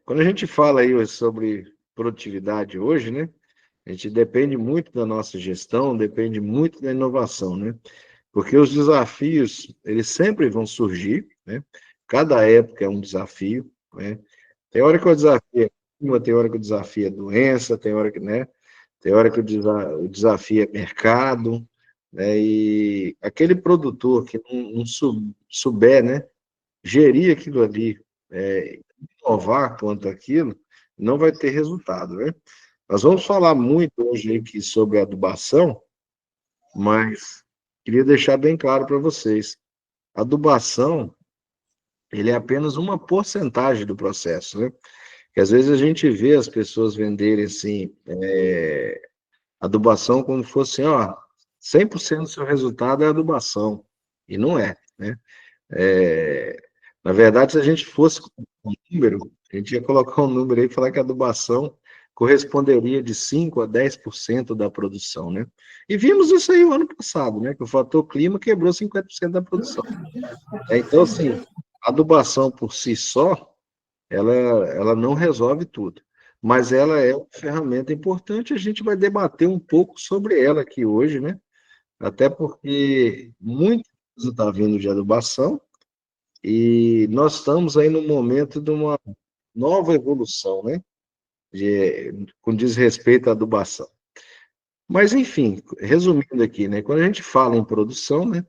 Quando a gente fala aí sobre produtividade hoje, né? A gente depende muito da nossa gestão, depende muito da inovação, né? Porque os desafios, eles sempre vão surgir, né? Cada época é um desafio, né? Tem hora que o desafio é clima, tem hora que o desafio é doença, tem hora que, né? Tem hora que o desafio é mercado, né? E aquele produtor que não souber, né? Gerir aquilo ali, inovar quanto aquilo, não vai ter resultado, né? Nós vamos falar muito hoje aqui sobre adubação, mas queria deixar bem claro para vocês, a adubação, ele é apenas uma porcentagem do processo, né? Que às vezes a gente vê as pessoas venderem assim, adubação como fosse, ó, 100% do seu resultado é adubação, e não é, né? É, na verdade, se a gente fosse com um número, a gente ia colocar um número aí e falar que a adubação corresponderia de 5 a 10% da produção, né? E vimos isso aí o ano passado, né? Que o fator clima quebrou 50% da produção. Então, assim, a adubação por si só, ela não resolve tudo, mas ela é uma ferramenta importante, a gente vai debater um pouco sobre ela aqui hoje, né? Até porque muita coisa está vindo de adubação, e nós estamos aí no momento de uma nova evolução, né? Com desrespeito à adubação. Mas, enfim, resumindo aqui, né? Quando a gente fala em produção, né?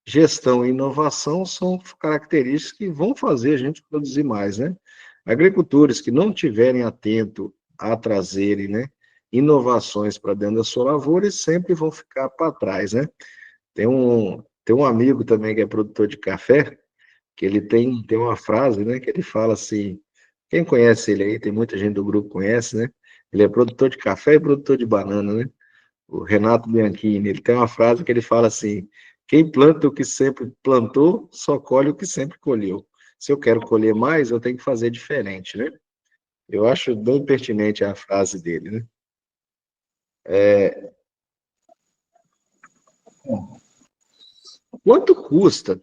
Gestão e inovação são características que vão fazer a gente produzir mais, né? Agricultores que não tiverem atento a trazerem, né? Inovações para dentro da sua lavoura, eles sempre vão ficar para trás, né? Tem um amigo também que é produtor de café, que ele tem uma frase, né, que ele fala assim, quem conhece ele aí, tem muita gente do grupo que conhece, né? Ele é produtor de café e produtor de banana, né? O Renato Bianchini, ele tem uma frase que ele fala assim, quem planta o que sempre plantou, só colhe o que sempre colheu. Se eu quero colher mais, eu tenho que fazer diferente, né? Eu acho bem pertinente a frase dele, né? Quanto custa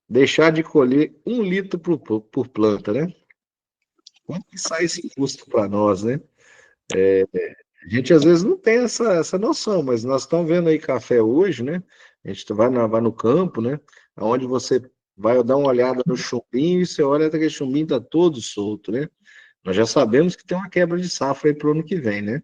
deixar de colher 1 litro por planta, né? Quanto que sai esse custo para nós, né? A gente às vezes não tem essa noção, mas nós estamos vendo aí café hoje, né? A gente vai no campo, né? Onde você vai dar uma olhada no chumbinho e você olha que aquele chumbinho está todo solto, né? Nós já sabemos que tem uma quebra de safra aí para o ano que vem, né?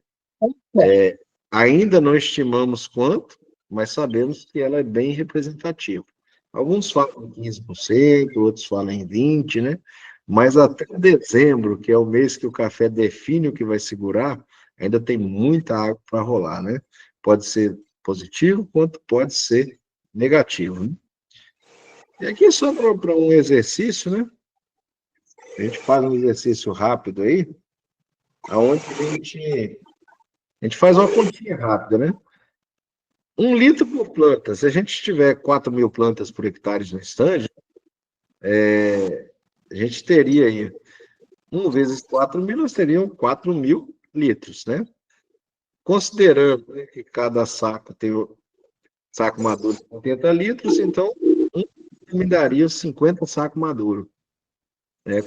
Ainda não estimamos quanto, mas sabemos que ela é bem representativa. Alguns falam em 15%, outros falam em 20%, né? Mas até dezembro, que é o mês que o café define o que vai segurar, ainda tem muita água para rolar, né? Pode ser positivo, quanto pode ser negativo, né? E aqui só para um exercício, né? A gente faz um exercício rápido aí, onde a gente faz uma continha rápida, né? 1 litro por planta. Se a gente tiver 4.000 plantas por hectare no estande, a gente teria aí 1 vezes 4.000, nós teríamos 4.000 litros, né? Considerando, né, que cada saco tem o saco maduro de 80 litros, então me daria 50 sacos maduros.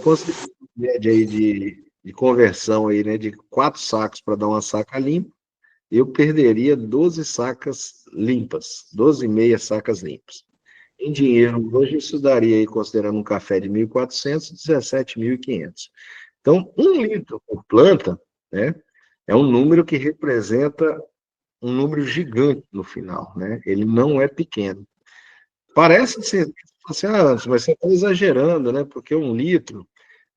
Considerando a média aí de conversão aí, né, de 4 sacos para dar uma saca limpa, eu perderia 12 sacas limpas, 12,5 sacas limpas. Em dinheiro, hoje isso daria, aí, considerando um café de 1.400, 17.500. Então, 1 litro por planta, né, é um número que representa um número gigante no final, né? Ele não é pequeno. Parece ser, assim, mas você está exagerando, né? Porque 1 litro,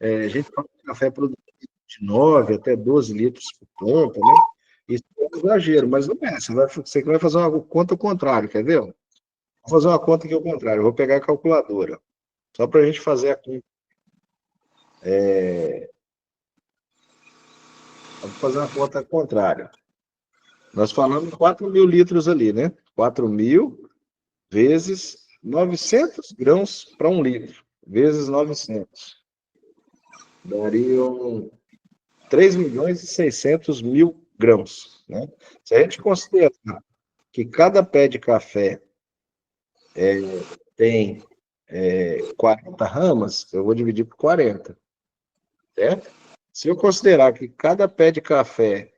a gente fala de café produzido de 9 até 12 litros por planta, né? Isso é um exagero, mas não é. Você vai fazer uma conta ao contrário, quer ver? Vou fazer uma conta aqui ao contrário. Eu vou pegar a calculadora, só para a gente fazer a conta. Vamos fazer uma conta ao contrário. Nós falamos 4.000 litros ali, né? 4.000 vezes 900 grãos para 1 litro, vezes 900. Dariam 3.600.000 grãos, né? Se a gente considerar que cada pé de café tem 40 ramas, eu vou dividir por 40, certo? Se eu considerar que cada pé de café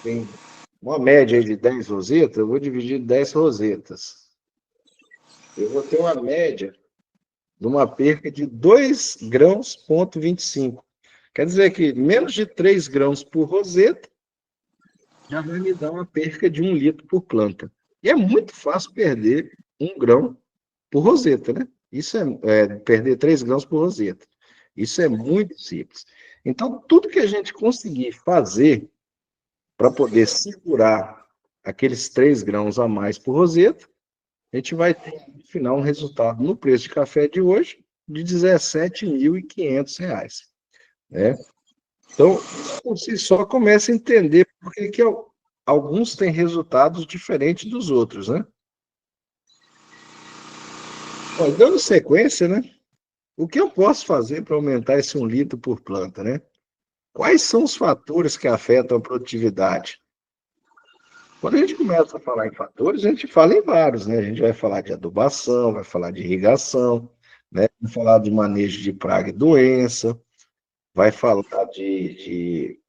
tem uma média aí de 10 rosetas, eu vou dividir 10 rosetas. Eu vou ter uma média de uma perca de 2 grãos, ponto 25. Quer dizer que menos de 3 grãos por roseta já vai me dar uma perca de 1 litro por planta. E é muito fácil perder 1 grão por roseta, né? Isso é perder 3 grãos por roseta. Isso é muito simples. Então, tudo que a gente conseguir fazer para poder segurar aqueles 3 grãos a mais por roseta, a gente vai ter, no final, um resultado no preço de café de hoje de R$ 17.500, né? Então, isso por si só começa a entender por que alguns têm resultados diferentes dos outros, né? Bom, dando sequência, né? O que eu posso fazer para aumentar esse 1 litro por planta, né? Quais são os fatores que afetam a produtividade? Quando a gente começa a falar em fatores, a gente fala em vários, né? A gente vai falar de adubação, vai falar de irrigação, né? Vai falar de manejo de praga e doença, vai falar de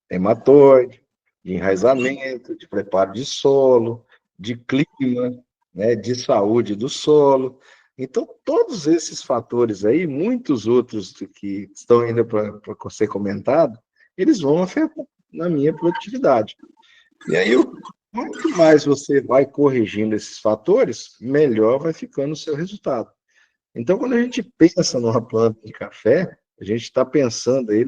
nematóide, de enraizamento, de preparo de solo, de clima, né? De saúde do solo. Então, todos esses fatores aí, muitos outros que estão ainda para ser comentado, eles vão afetar na minha produtividade. E aí, quanto mais você vai corrigindo esses fatores, melhor vai ficando o seu resultado. Então, quando a gente pensa numa planta de café, a gente está pensando aí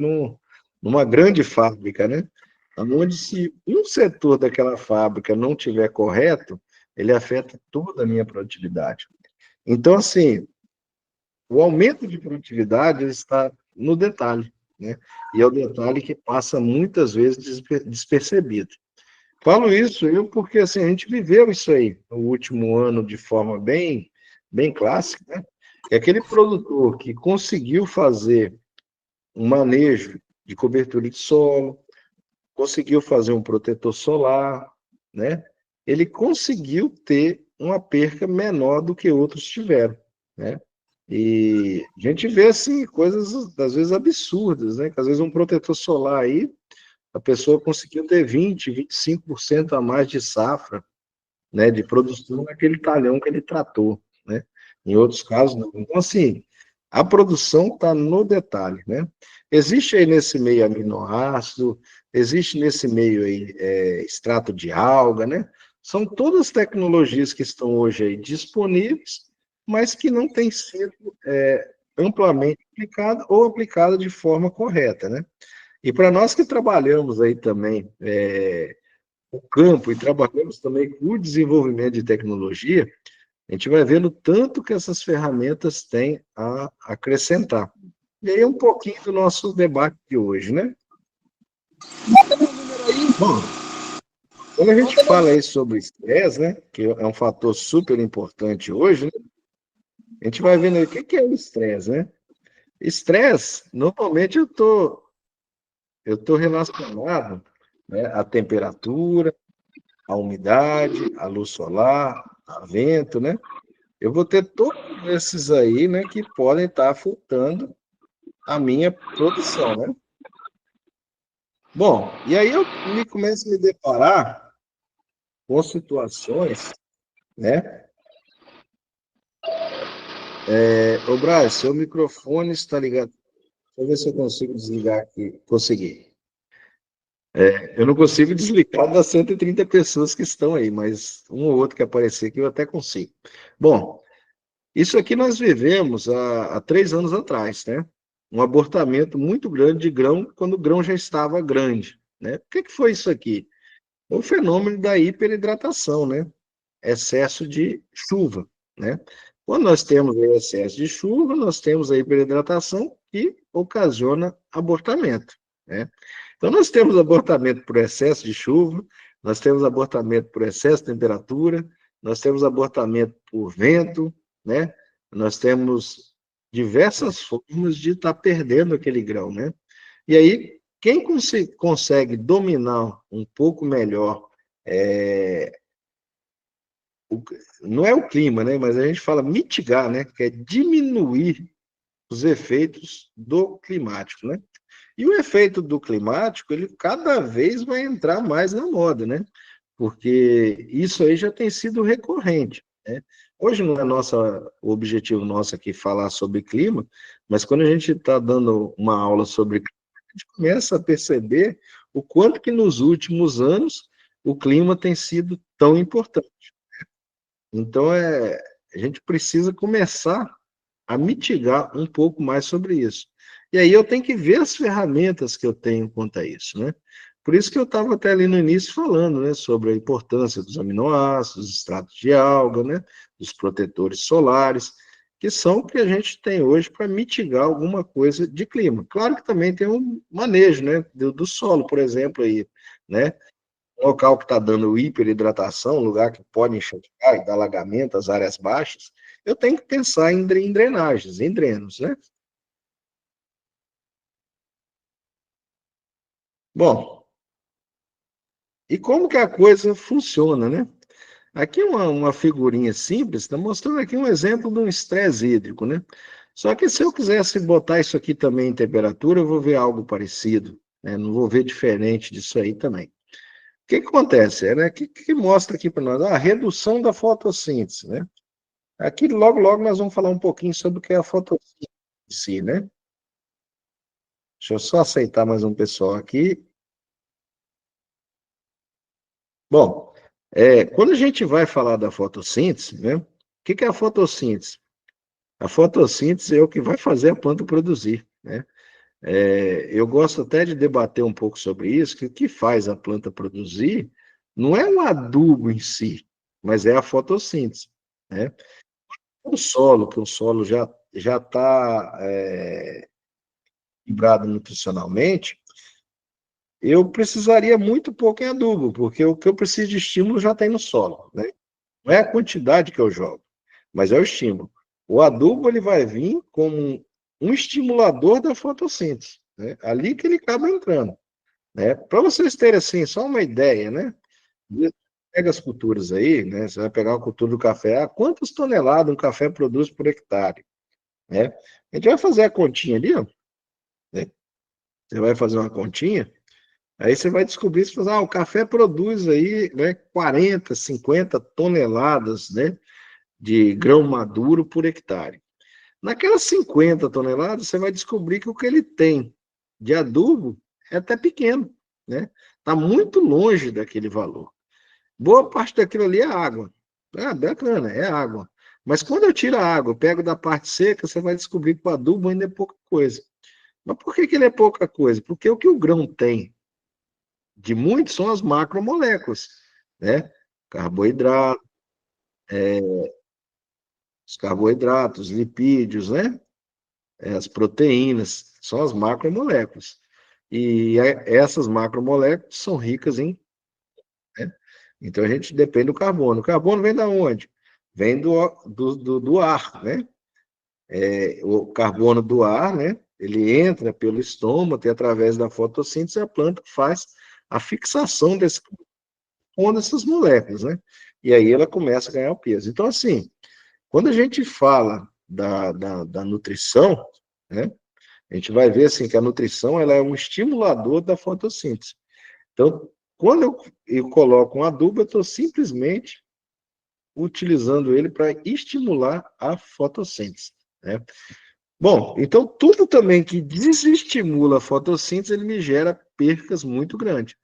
numa grande fábrica, né? Onde se um setor daquela fábrica não tiver correto, ele afeta toda a minha produtividade. Então, assim, o aumento de produtividade está no detalhe, né? E é o detalhe que passa muitas vezes despercebido. Falo isso eu porque assim, a gente viveu isso aí no último ano de forma bem clássica, né? É aquele produtor que conseguiu fazer um manejo de cobertura de solo, conseguiu fazer um protetor solar, né? Ele conseguiu ter uma perca menor do que outros tiveram, né? E a gente vê assim coisas às vezes absurdas, né? Que às vezes um protetor solar aí a pessoa conseguiu ter 25% a mais de safra, né, de produção naquele talhão que ele tratou, né? Em outros casos, não. Então, assim, a produção está no detalhe, né? Existe aí nesse meio aminoácido, existe nesse meio aí extrato de alga, né? São todas tecnologias que estão hoje aí disponíveis, mas que não têm sido amplamente aplicadas ou aplicadas de forma correta, né? E para nós que trabalhamos aí também o campo e trabalhamos também com o desenvolvimento de tecnologia, a gente vai vendo tanto que essas ferramentas têm a acrescentar. E aí é um pouquinho do nosso debate de hoje, né? Bom, quando a gente fala aí sobre estresse, né, que é um fator super importante hoje, né, a gente vai vendo aí o que é o estresse, né? Estresse, normalmente eu tô relacionado, né, à temperatura, à umidade, à luz solar, a vento, né? Eu vou ter todos esses aí, né, que podem estar afetando a minha produção, né? Bom, e aí eu começo a me deparar com situações, né? Ô, Braz, seu microfone está ligado. Deixa eu ver se eu consigo desligar aqui. Consegui. Eu não consigo desligar das 130 pessoas que estão aí, mas um ou outro que aparecer aqui eu até consigo. Bom, isso aqui nós vivemos há 3 anos atrás, né? Um abortamento muito grande de grão, quando o grão já estava grande, né? O que foi isso aqui? O fenômeno da hiperidratação, né? Excesso de chuva, né? Quando nós temos excesso de chuva, nós temos a hiperidratação que ocasiona abortamento, né? Então, nós temos abortamento por excesso de chuva, nós temos abortamento por excesso de temperatura, nós temos abortamento por vento, né? Nós temos diversas formas de estar perdendo aquele grão, né? E aí, quem consegue dominar um pouco melhor, é, não é o clima, né? Mas a gente fala mitigar, né? Que é diminuir os efeitos do climático, né? E o efeito do climático, ele cada vez vai entrar mais na moda, né? Porque isso aí já tem sido recorrente, né? Hoje não é o objetivo nosso aqui falar sobre clima, mas quando a gente está dando uma aula sobre clima, a gente começa a perceber o quanto que nos últimos anos o clima tem sido tão importante. Então, a gente precisa começar a mitigar um pouco mais sobre isso. E aí eu tenho que ver as ferramentas que eu tenho quanto a isso, né? Por isso que eu estava até ali no início falando, né, sobre a importância dos aminoácidos, dos extratos de alga, né, dos protetores solares, que são o que a gente tem hoje para mitigar alguma coisa de clima. Claro que também tem um manejo, né, do solo, por exemplo, aí, né? Um local que está dando hiperidratação, lugar que pode encharcar e dar alagamento, as áreas baixas, eu tenho que pensar em drenagens, em drenos, né? Bom, e como que a coisa funciona, né? Aqui uma figurinha simples, está mostrando aqui um exemplo de um estresse hídrico, né? Só que se eu quisesse botar isso aqui também em temperatura, eu vou ver algo parecido, né? Não vou ver diferente disso aí também. O que que acontece? É, né? Que mostra aqui para nós? A redução da fotossíntese, né? Aqui, logo, logo, nós vamos falar um pouquinho sobre o que é a fotossíntese em si, né? Deixa eu só aceitar mais um pessoal aqui. Bom, quando a gente vai falar da fotossíntese, né? O que é a fotossíntese? A fotossíntese é o que vai fazer a planta produzir, né? Eu gosto até de debater um pouco sobre isso, que o que faz a planta produzir não é o adubo em si, mas é a fotossíntese, né? O solo, que o solo já está equilibrado nutricionalmente, eu precisaria muito pouco em adubo, porque o que eu preciso de estímulo já tem no solo, né? Não é a quantidade que eu jogo, mas é o estímulo. O adubo ele vai vir como um estimulador da fotossíntese, né? Ali que ele acaba entrando, né? Para vocês terem assim só uma ideia, né? Pega as culturas aí, né? Você vai pegar a cultura do café, quantas toneladas um café produz por hectare, né? A gente vai fazer a continha ali, ó, né? Você vai fazer uma continha. Aí você vai descobrir, você fala, o café produz aí, né, 40, 50 toneladas, né, de grão maduro por hectare. Naquelas 50 toneladas, você vai descobrir que o que ele tem de adubo é até pequeno, né? Está muito longe daquele valor. Boa parte daquilo ali é água. Ah, bacana, é água. Mas quando eu tiro a água, eu pego da parte seca, você vai descobrir que o adubo ainda é pouca coisa. Mas por que ele é pouca coisa? Porque o que o grão tem de muitos são as macromoléculas, né? Carboidrato, os carboidratos, lipídios, né? As proteínas, são as macromoléculas. E essas macromoléculas são ricas em, né? Então a gente depende do carbono. O carbono vem da onde? Vem do ar, né? O carbono do ar, né? Ele entra pelo estômago e através da fotossíntese a planta faz a fixação desse carbono dessas moléculas, né? E aí ela começa a ganhar o peso. Então, assim, quando a gente fala da nutrição, né? A gente vai ver assim que a nutrição ela é um estimulador da fotossíntese. Então, quando eu coloco um adubo, eu estou simplesmente utilizando ele para estimular a fotossíntese, né? Bom, então tudo também que desestimula a fotossíntese, ele me gera percas muito grandes.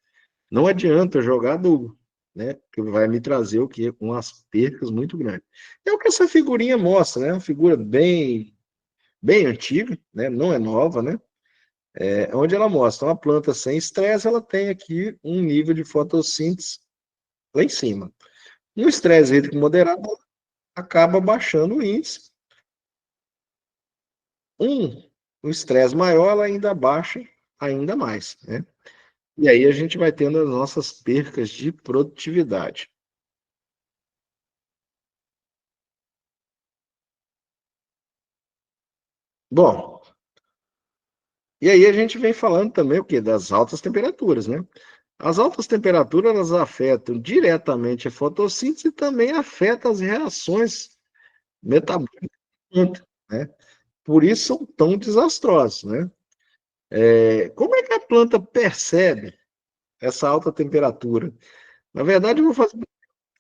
Não adianta eu jogar adubo, né? Que vai me trazer o quê? Umas percas muito grandes. É o que essa figurinha mostra, né? Uma figura bem antiga, né? Não é nova, né? Onde ela mostra uma planta sem estresse, ela tem aqui um nível de fotossíntese lá em cima. Um estresse hídrico moderado acaba baixando o índice. O estresse maior, ela ainda baixa ainda mais, né? E aí a gente vai tendo as nossas percas de produtividade. Bom, e aí a gente vem falando também o quê? Das altas temperaturas, né? As altas temperaturas, elas afetam diretamente a fotossíntese e também afetam as reações metabólicas, né? Por isso são tão desastrosas, né? Como é que a planta percebe essa alta temperatura? Na verdade, eu vou fazer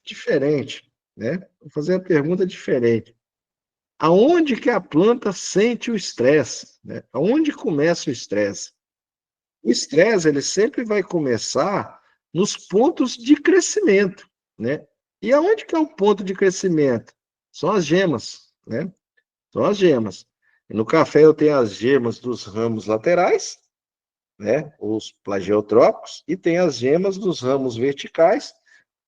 diferente, né? Vou fazer a pergunta diferente. Aonde que a planta sente o estresse, né? Aonde começa o estresse? O estresse, ele sempre vai começar nos pontos de crescimento, né? E aonde que é o ponto de crescimento? São as gemas, né? São as gemas. E no café eu tenho as gemas dos ramos laterais, né? Os plagiotrópicos, e tem as gemas dos ramos verticais,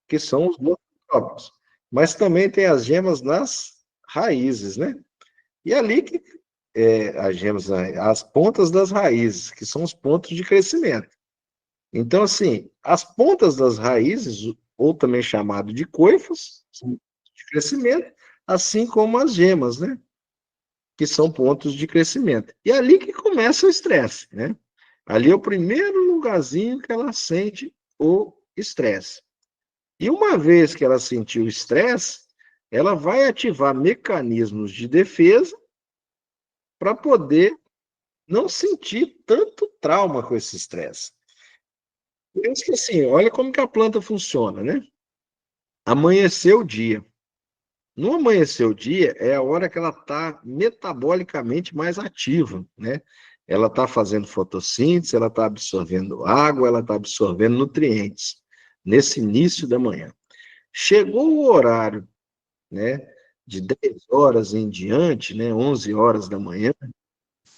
que são os lototrópicos. Mas também tem as gemas nas raízes, né? E ali que as gemas, as pontas das raízes, que são os pontos de crescimento. Então, assim, as pontas das raízes, ou também chamado de coifas, são de crescimento, assim como as gemas, né? Que são pontos de crescimento. E é ali que começa o estresse, né? Ali é o primeiro lugarzinho que ela sente o estresse. E uma vez que ela sentiu o estresse, ela vai ativar mecanismos de defesa para poder não sentir tanto trauma com esse estresse. Por isso que assim, olha como que a planta funciona, né? Amanheceu o dia. No amanhecer o dia é a hora que ela está metabolicamente mais ativa, né? Ela está fazendo fotossíntese, ela está absorvendo água, ela está absorvendo nutrientes nesse início da manhã. Chegou o horário, né, de 10 horas em diante, né, 11 horas da manhã,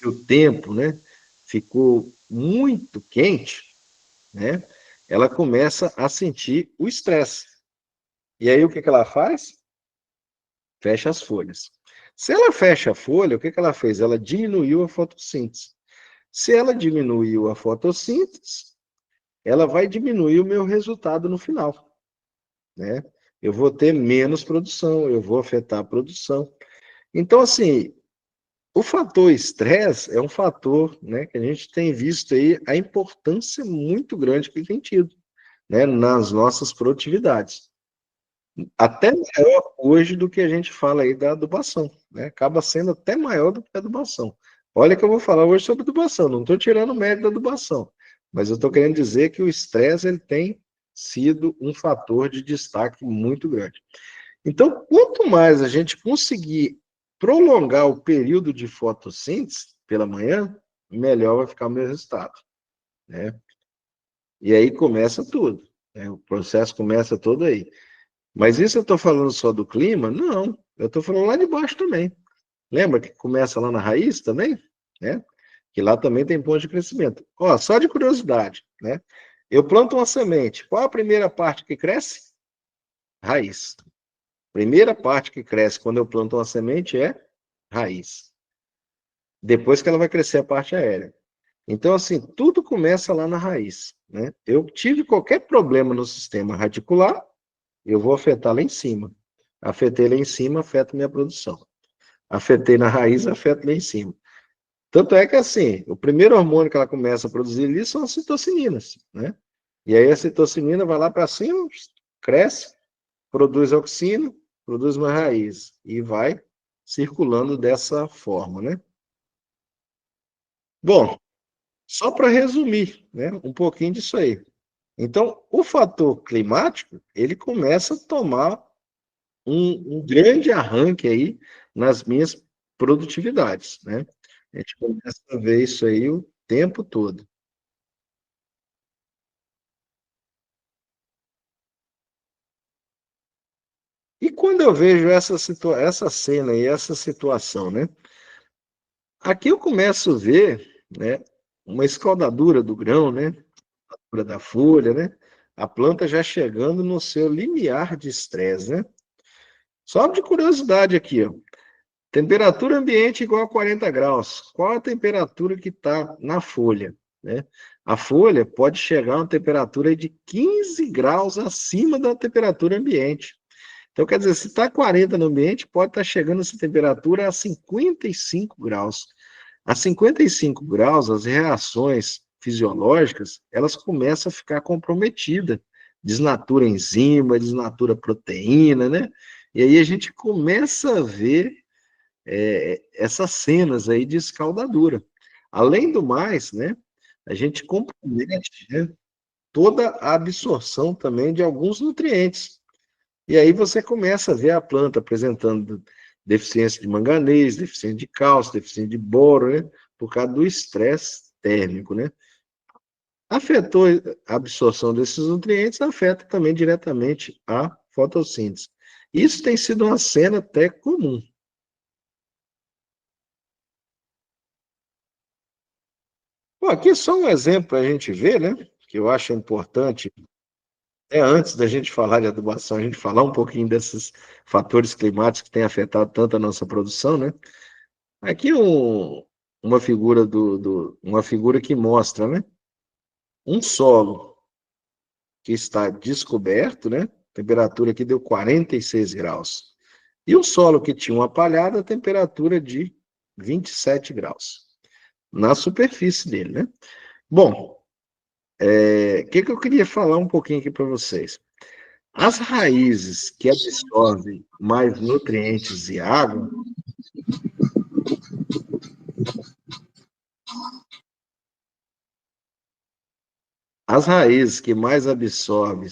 e o tempo, né, ficou muito quente, né? Ela começa a sentir o estresse. E aí o que ela faz? Fecha as folhas. Se ela fecha a folha, o que ela fez? Ela diminuiu a fotossíntese. Se ela diminuiu a fotossíntese, ela vai diminuir o meu resultado no final, né? Eu vou ter menos produção, eu vou afetar a produção. Então, assim, o fator estresse é um fator, né, que a gente tem visto aí a importância muito grande que ele tem tido, né, nas nossas produtividades. Até maior hoje do que a gente fala aí da adubação, né? Acaba sendo até maior do que a adubação. Olha que eu vou falar hoje sobre adubação, não estou tirando o mérito da adubação, mas eu estou querendo dizer que o estresse ele tem sido um fator de destaque muito grande. Então, quanto mais a gente conseguir prolongar o período de fotossíntese pela manhã, melhor vai ficar o meu resultado, né? E aí começa tudo, né? O processo começa todo aí. Mas isso eu estou falando só do clima? Não, eu estou falando lá de baixo também. Lembra que começa lá na raiz também? Né? Que lá também tem ponto de crescimento. Ó, só de curiosidade, né? Eu planto uma semente. Qual a primeira parte que cresce? Raiz. Primeira parte que cresce quando eu planto uma semente é raiz. Depois que ela vai crescer a parte aérea. Então, assim, tudo começa lá na raiz, né? Eu tive qualquer problema no sistema radicular, eu vou afetar lá em cima. Afetei lá em cima, afeta minha produção. Afetei na raiz, afeta lá em cima. Tanto é que, assim, o primeiro hormônio que ela começa a produzir ali são as citocininas, né? E aí a citocinina vai lá para cima, cresce, produz auxina, produz uma raiz e vai circulando dessa forma, né? Bom, só para resumir, né, um pouquinho disso aí. Então, o fator climático, ele começa a tomar um grande arranque aí nas minhas produtividades, né? A gente começa a ver isso aí o tempo todo. E quando eu vejo essa cena e essa situação, né? Aqui eu começo a ver, né, uma escaldadura do grão, né? Da folha, né? A planta já chegando no seu limiar de estresse, né? Só de curiosidade aqui, ó. Temperatura ambiente igual a 40 graus. Qual a temperatura que está na folha, né? A folha pode chegar a uma temperatura de 15 graus acima da temperatura ambiente. Então, quer dizer, se está 40 no ambiente, pode estar chegando essa temperatura a 55 graus. A 55 graus, as reações fisiológicas, elas começam a ficar comprometidas. Desnatura enzima, desnatura proteína, né? E aí a gente começa a ver essas cenas aí de escaldadura. Além do mais, né, a gente compromete, né, toda a absorção também de alguns nutrientes. E aí você começa a ver a planta apresentando deficiência de manganês, deficiência de cálcio, deficiência de boro, né? Por causa do estresse térmico, né? Afetou a absorção desses nutrientes, afeta também diretamente a fotossíntese. Isso tem sido uma cena até comum. Bom, aqui é só um exemplo para a gente ver, né? Que eu acho importante, antes da gente falar de adubação, a gente falar um pouquinho desses fatores climáticos que têm afetado tanto a nossa produção, né? Aqui uma figura uma figura que mostra, né? Um solo que está descoberto, né? A temperatura aqui deu 46 graus. E o solo que tinha uma palhada, a temperatura de 27 graus. Na superfície dele, né? Bom, o que eu queria falar um pouquinho aqui para vocês? As raízes que absorvem mais nutrientes e água, as raízes que mais absorvem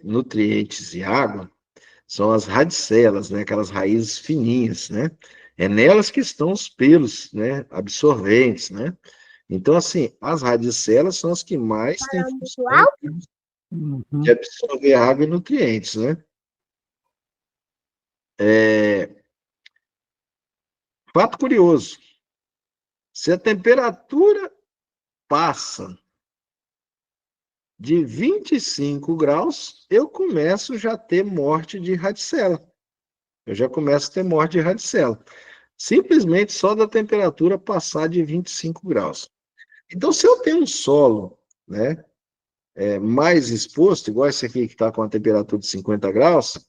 nutrientes e água são as radicelas, né? Aquelas raízes fininhas, né? É nelas que estão os pelos, né? Absorventes, né? Então, assim, as radicelas são as que mais têm função de Uhum. absorver água e nutrientes, né? Fato curioso, se a temperatura passa de 25 graus, eu começo já a ter morte de radicela. Eu já começo a ter morte de radicela. Simplesmente só da temperatura passar de 25 graus. Então, se eu tenho um solo, né, mais exposto, igual esse aqui que está com a temperatura de 50 graus,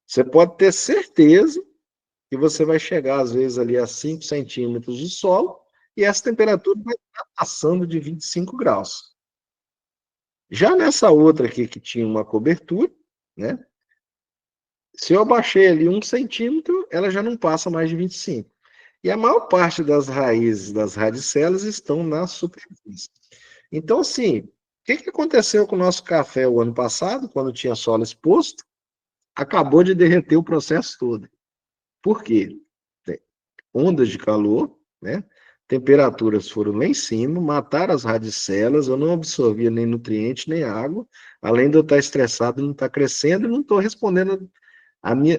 você pode ter certeza que você vai chegar, às vezes, ali a 5 centímetros de solo, e essa temperatura vai estar passando de 25 graus. Já nessa outra aqui que tinha uma cobertura, né? Se eu abaixei ali 1 centímetro, ela já não passa mais de 25. E a maior parte das raízes das radicelas estão na superfície. Então, assim, o que aconteceu com o nosso café o ano passado, quando tinha solo exposto? Acabou de derreter o processo todo. Por quê? Ondas de calor, né? Temperaturas foram lá em cima, mataram as radicelas, eu não absorvia nem nutriente, nem água, além de eu estar estressado, não estar crescendo, e não estou respondendo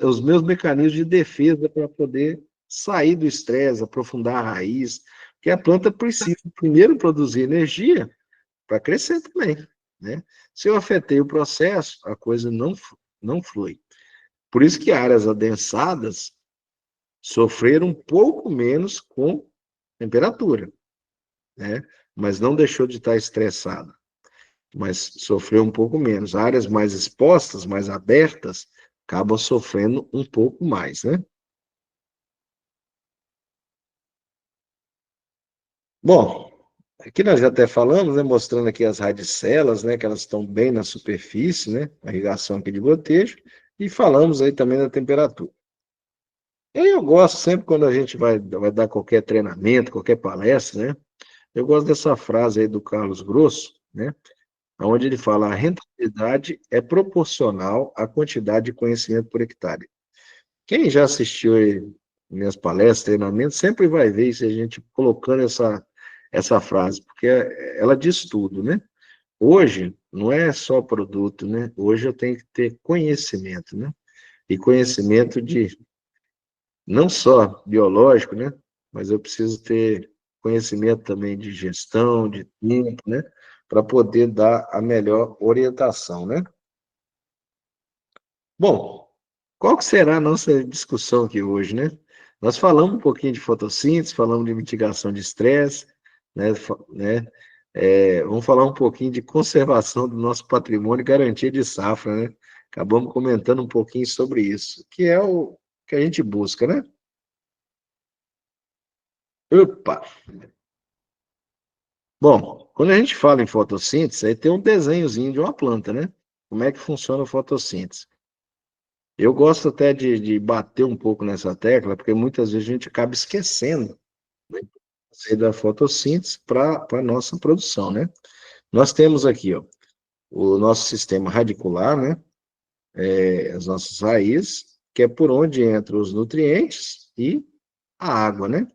os meus mecanismos de defesa para poder sair do estresse, aprofundar a raiz, porque a planta precisa primeiro produzir energia para crescer também, né? Se eu afetei o processo, a coisa não flui. Por isso que áreas adensadas sofreram um pouco menos com temperatura, né? Mas não deixou de estar estressada, mas sofreu um pouco menos. Áreas mais expostas, mais abertas, acabam sofrendo um pouco mais, né? Bom, aqui nós já até falamos, né, mostrando aqui as radicelas, né, que elas estão bem na superfície, né, a irrigação aqui de gotejo, e falamos aí também da temperatura. E aí eu gosto sempre quando a gente vai dar qualquer treinamento, qualquer palestra, né, eu gosto dessa frase aí do Carlos Grosso, né, onde ele fala: a rentabilidade é proporcional à quantidade de conhecimento por hectare. Quem já assistiu aí minhas palestras, treinamentos, sempre vai ver isso, a gente colocando essa frase, porque ela diz tudo, né? Hoje, não é só produto, né? Hoje eu tenho que ter conhecimento, né? E conhecimento de, não só biológico, né? Mas eu preciso ter conhecimento também de gestão, de tempo, né? Para poder dar a melhor orientação, né? Bom, qual que será a nossa discussão aqui hoje, né? Nós falamos um pouquinho de fotossíntese, falamos de mitigação de estresse, né? Vamos falar um pouquinho de conservação do nosso patrimônio e garantia de safra, né? Acabamos comentando um pouquinho sobre isso, que é o que a gente busca, né? Opa! Bom, quando a gente fala em fotossíntese, aí tem um desenhozinho de uma planta, né? Como é que funciona a fotossíntese? Eu gosto até de bater um pouco nessa tecla, porque muitas vezes a gente acaba esquecendo, né? aí da fotossíntese para a nossa produção, né? Nós temos aqui, ó, o nosso sistema radicular, né? As nossas raízes, que é por onde entram os nutrientes e a água, né?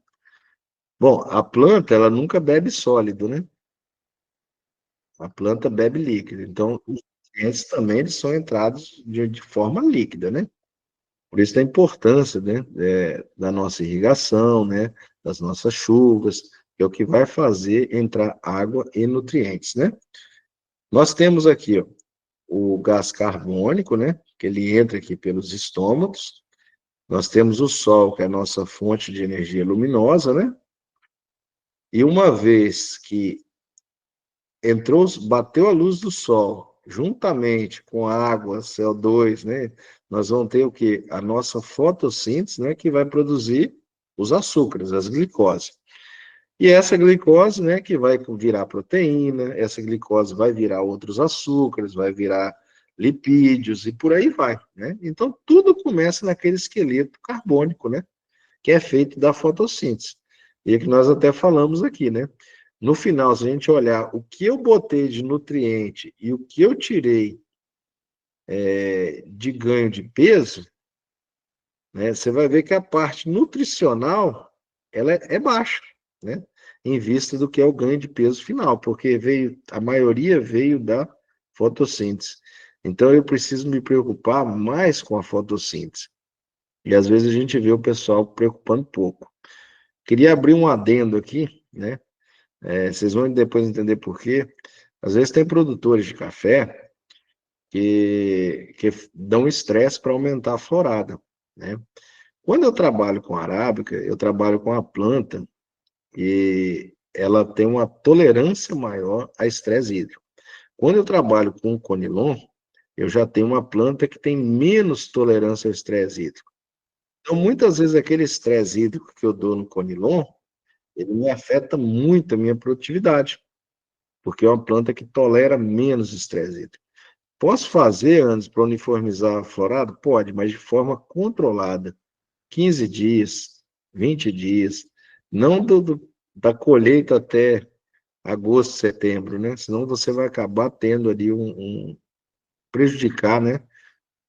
Bom, a planta, ela nunca bebe sólido, né? A planta bebe líquido. Então, os nutrientes também eles são entrados de forma líquida, né? Por isso a importância, né, da nossa irrigação, né, das nossas chuvas, que é o que vai fazer entrar água e nutrientes, né? Nós temos aqui, ó, o gás carbônico, né, que ele entra aqui pelos estômagos. Nós temos o sol, que é a nossa fonte de energia luminosa, né? E uma vez que entrou, bateu a luz do sol, juntamente com a água, CO2, né? Nós vamos ter o quê? A nossa fotossíntese, né? Que vai produzir os açúcares, as glicoses. E essa glicose, né? Que vai virar proteína, essa glicose vai virar outros açúcares, vai virar lipídios e por aí vai, né? Então, tudo começa naquele esqueleto carbônico, né? Que é feito da fotossíntese. E é que nós até falamos aqui, né? No final, se a gente olhar o que eu botei de nutriente e o que eu tirei de ganho de peso, né, você vai ver que a parte nutricional ela é baixa, né? Em vista do que é o ganho de peso final, porque a maioria veio da fotossíntese. Então eu preciso me preocupar mais com a fotossíntese. E às vezes a gente vê o pessoal preocupando pouco. Queria abrir um adendo aqui, né? Vocês vão depois entender por quê. Às vezes tem produtores de café que dão estresse para aumentar a florada, né? Quando eu trabalho com arábica, eu trabalho com a planta e ela tem uma tolerância maior a estresse hídrico. Quando eu trabalho com o conilon, eu já tenho uma planta que tem menos tolerância ao estresse hídrico. Então, muitas vezes, aquele estresse hídrico que eu dou no conilon, ele me afeta muito a minha produtividade, porque é uma planta que tolera menos estresse hídrico. Posso fazer, antes, para uniformizar a florada? Pode, mas de forma controlada. 15 dias, 20 dias, não da colheita até agosto, setembro, né? Senão você vai acabar tendo ali prejudicar, né,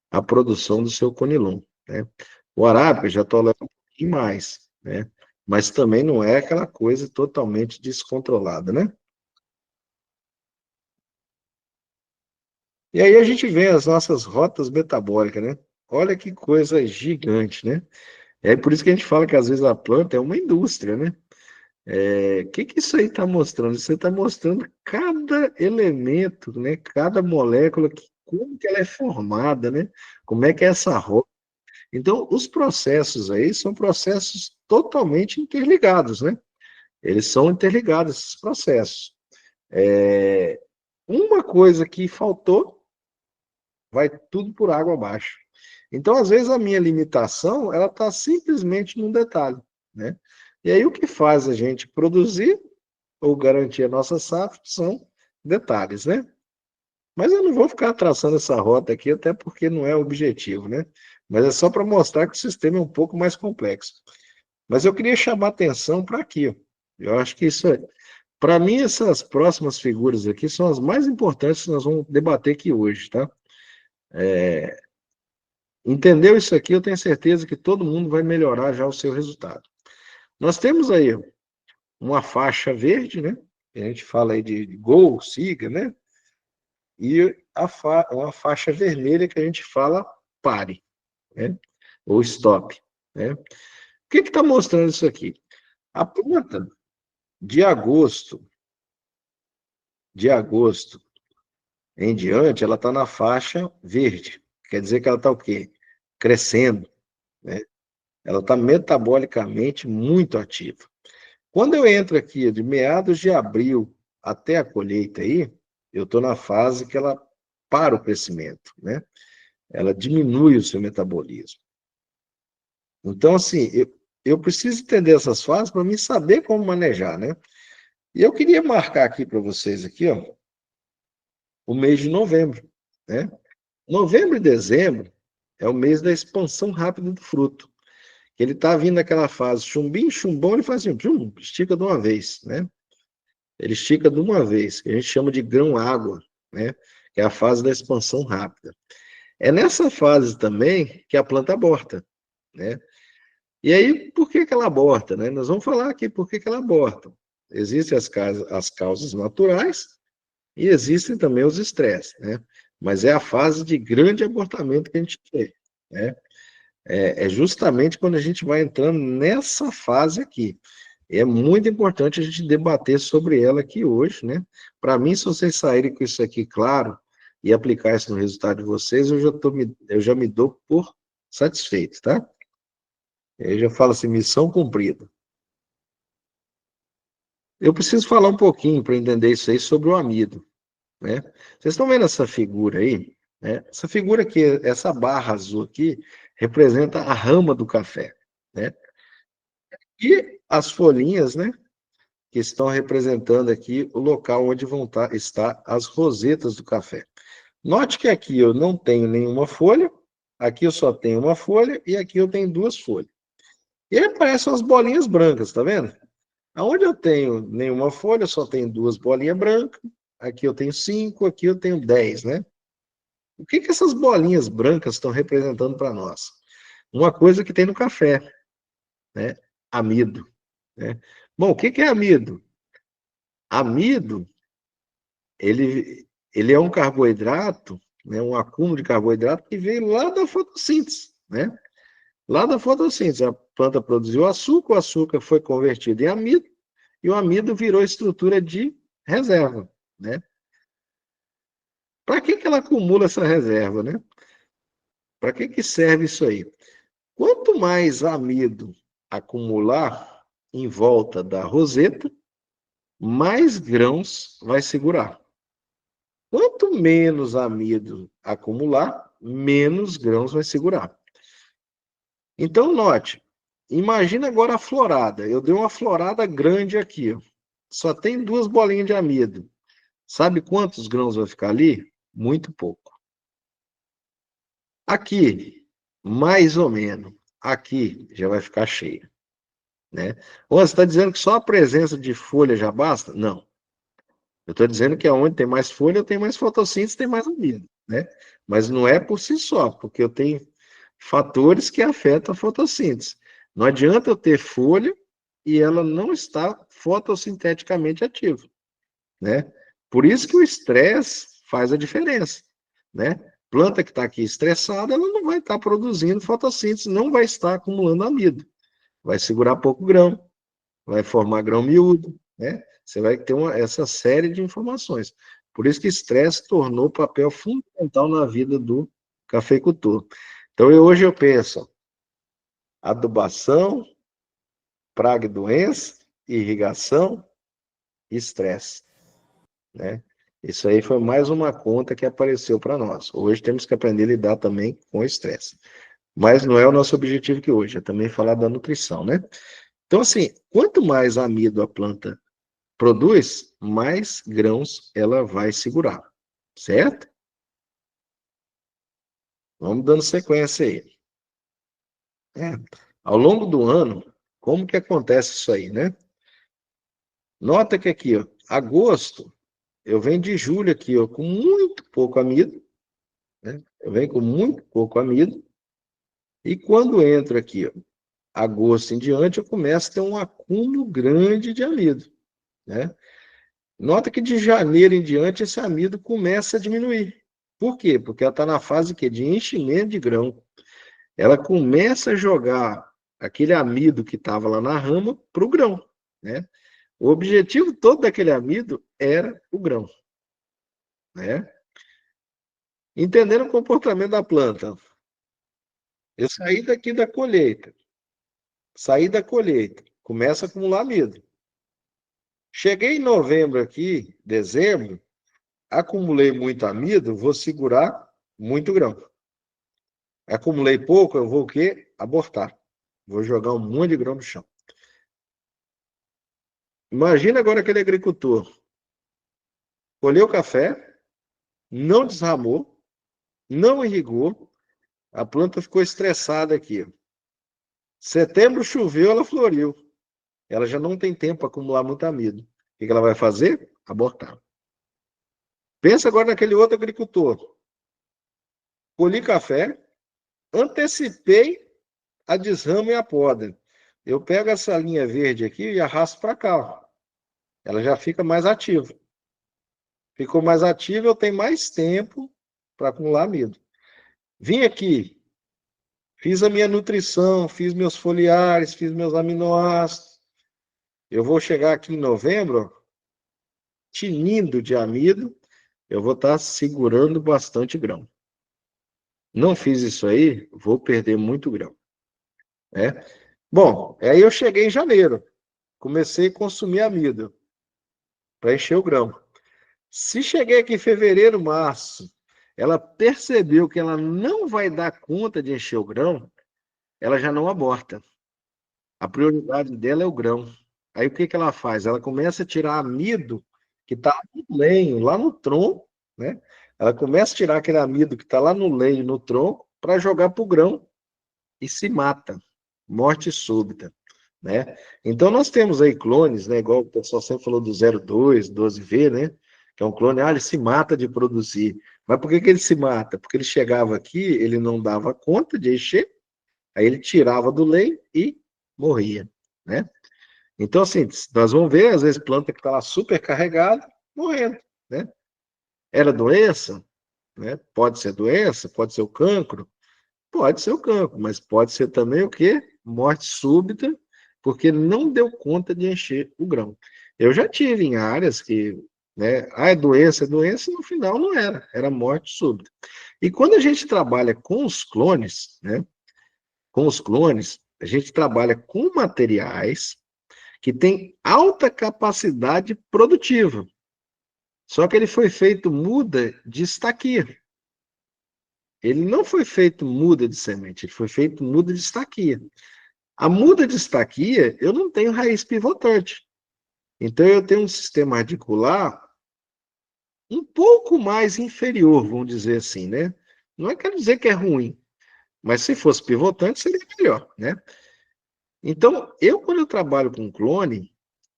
a produção do seu conilon, né? O arábica já tolera um pouquinho mais, né? Mas também não é aquela coisa totalmente descontrolada, né? E aí a gente vê as nossas rotas metabólicas, né? Olha que coisa gigante, né? É por isso que a gente fala que às vezes a planta é uma indústria, né? Que isso aí está mostrando? Você está mostrando cada elemento, né? Cada molécula, como que ela é formada, né? Como é que é essa rota. Então, os processos aí são processos totalmente interligados, né? Eles são interligados, esses processos. Uma coisa que faltou, vai tudo por água abaixo. Então, às vezes, a minha limitação, ela está simplesmente num detalhe, né? E aí, o que faz a gente produzir ou garantir a nossa safra são detalhes, né? Mas eu não vou ficar traçando essa rota aqui, até porque não é o objetivo, né? Mas é só para mostrar que o sistema é um pouco mais complexo. Mas eu queria chamar atenção para aqui, ó. Eu acho que isso é. Para mim, essas próximas figuras aqui são as mais importantes que nós vamos debater aqui hoje, tá? Entendeu isso aqui? Eu tenho certeza que todo mundo vai melhorar já o seu resultado. Nós temos aí uma faixa verde, né? A gente fala aí de gol, siga, né? E uma faixa vermelha que a gente fala pare, né? Ou stop, né? O que está mostrando isso aqui? A planta de agosto em diante, ela está na faixa verde. Quer dizer que ela está o quê? Crescendo, né? Ela está metabolicamente muito ativa. Quando eu entro aqui de meados de abril até a colheita aí, eu estou na fase que ela para o crescimento, né? Ela diminui o seu metabolismo. Então, assim, eu preciso entender essas fases para mim saber como manejar, né? E eu queria marcar aqui para vocês aqui, ó, o mês de novembro, né? Novembro e dezembro é o mês da expansão rápida do fruto. O que ele está vindo naquela fase chumbinho, chumbão, ele faz assim, estica de uma vez, né? Ele estica de uma vez, que a gente chama de grão-água, né? Que é a fase da expansão rápida. É nessa fase também que a planta aborta, né? E aí, por que que ela aborta, né? Nós vamos falar aqui por que que ela aborta. Existem as causas naturais e existem também os estresses, né? Mas é a fase de grande abortamento que a gente tem, né? É justamente quando a gente vai entrando nessa fase aqui. É muito importante a gente debater sobre ela aqui hoje, né? Para mim, se vocês saírem com isso aqui claro e aplicar isso no resultado de vocês, eu já me dou por satisfeito, tá? Eu já falo assim, missão cumprida. Eu preciso falar um pouquinho para entender isso aí sobre o amido, né? Vocês estão vendo essa figura aí? Né? Essa figura aqui, essa barra azul aqui, representa a rama do café, né? E as folhinhas, né? Que estão representando aqui o local onde vão estar as rosetas do café. Note que aqui eu não tenho nenhuma folha, aqui eu só tenho uma folha e aqui eu tenho duas folhas. E aí aparecem as bolinhas brancas, tá vendo? Aonde eu tenho nenhuma folha, eu só tenho duas bolinhas brancas, aqui eu tenho 5, aqui eu tenho 10, né? O que que essas bolinhas brancas estão representando para nós? Uma coisa que tem no café, né? Amido, né? Bom, o que que é amido? Amido, ele é um carboidrato, né, um acúmulo de carboidrato que veio lá da fotossíntese, né? Lá da fotossíntese, a planta produziu açúcar, o açúcar foi convertido em amido, e o amido virou estrutura de reserva, né? Para que que ela acumula essa reserva, né? Para que que serve isso aí? Quanto mais amido acumular em volta da roseta, mais grãos vai segurar. Quanto menos amido acumular, menos grãos vai segurar. Então, note, imagina agora a florada. Eu dei uma florada grande aqui, ó. Só tem duas bolinhas de amido. Sabe quantos grãos vai ficar ali? Muito pouco. Aqui, mais ou menos. Aqui já vai ficar cheio, né? Ou você está dizendo que só a presença de folha já basta? Não. Eu estou dizendo que onde tem mais folha, tem mais fotossíntese, tem mais amido, né? Mas não é por si só, porque eu tenho fatores que afetam a fotossíntese. Não adianta eu ter folha e ela não está fotossinteticamente ativa, né? Por isso que o estresse faz a diferença, né? Planta que está aqui estressada, ela não vai estar produzindo fotossíntese, não vai estar acumulando amido, vai segurar pouco grão, vai formar grão miúdo, né? Você vai ter essa série de informações. Por isso que estresse tornou papel fundamental na vida do cafeicultor. Então, hoje eu penso adubação, praga e doença, irrigação e estresse, né? Isso aí foi mais uma conta que apareceu para nós. Hoje temos que aprender a lidar também com o estresse. Mas não é o nosso objetivo aqui hoje, é também falar da nutrição, né? Então, assim, quanto mais amido a planta produz, mais grãos ela vai segurar, certo? Vamos dando sequência aí. É. Ao longo do ano, como que acontece isso aí, né? Nota que aqui, ó, agosto, eu venho de julho aqui, ó, com muito pouco amido, né? Eu venho com muito pouco amido, e quando entro aqui, ó, agosto em diante, eu começo a ter um acúmulo grande de amido, né? Nota que de janeiro em diante esse amido começa a diminuir. Por quê? Porque ela está na fase que de enchimento de grão. Ela começa a jogar aquele amido que estava lá na rama para o grão, né? O objetivo todo daquele amido era o grão, né? Entendendo o comportamento da planta. Eu saí daqui da colheita, começa a acumular amido. Cheguei em novembro aqui, dezembro, acumulei muito amido, vou segurar muito grão. Acumulei pouco, eu vou o quê? Abortar. Vou jogar um monte de grão no chão. Imagina agora aquele agricultor. Colheu café, não desramou, não irrigou, a planta ficou estressada aqui. Setembro choveu, ela floriu. Ela já não tem tempo para acumular muito amido. O que ela vai fazer? Abortar. Pensa agora naquele outro agricultor. Colhi café, antecipei a desrama e a poda. Eu pego essa linha verde aqui e arrasto para cá. Ó. Ela já fica mais ativa. Ficou mais ativa, eu tenho mais tempo para acumular amido. Vim aqui, fiz a minha nutrição, fiz meus foliares, fiz meus aminoácidos. Eu vou chegar aqui em novembro, ó, tinindo de amido, eu vou estar segurando bastante grão. Não fiz isso aí, vou perder muito grão. Né? Bom, aí eu cheguei em janeiro, comecei a consumir amido para encher o grão. Se cheguei aqui em fevereiro, março, ela percebeu que ela não vai dar conta de encher o grão, ela já não aborta. A prioridade dela é o grão. Aí o que que ela faz? Ela começa a tirar amido que está no lenho, lá no tronco, né? Ela começa a tirar aquele amido que está lá no lenho, no tronco, para jogar para o grão e se mata. Morte súbita, né? Então nós temos aí clones, né? Igual o pessoal sempre falou do 02, 12V, né? Que é um clone, ele se mata de produzir. Mas por que que ele se mata? Porque ele chegava aqui, ele não dava conta de encher, aí ele tirava do leite e morria, né? Então, assim, nós vamos ver, às vezes, planta que está lá super carregada, morrendo, né? Era doença, né? Pode ser doença, pode ser o cancro, pode ser o cancro, mas pode ser também o quê? Morte súbita, porque não deu conta de encher o grão. Eu já tive em áreas que, né, é doença, no final não era, era morte súbita. E quando a gente trabalha com os clones, né, com os clones, a gente trabalha com materiais que têm alta capacidade produtiva. Só que ele foi feito muda de estaquia. Ele não foi feito muda de semente, ele foi feito muda de estaquia. A muda de estaquia, eu não tenho raiz pivotante. Então, eu tenho um sistema radicular um pouco mais inferior, vamos dizer assim, né? Não é quer dizer que é ruim, mas se fosse pivotante, seria melhor, né? Então, quando eu trabalho com clone,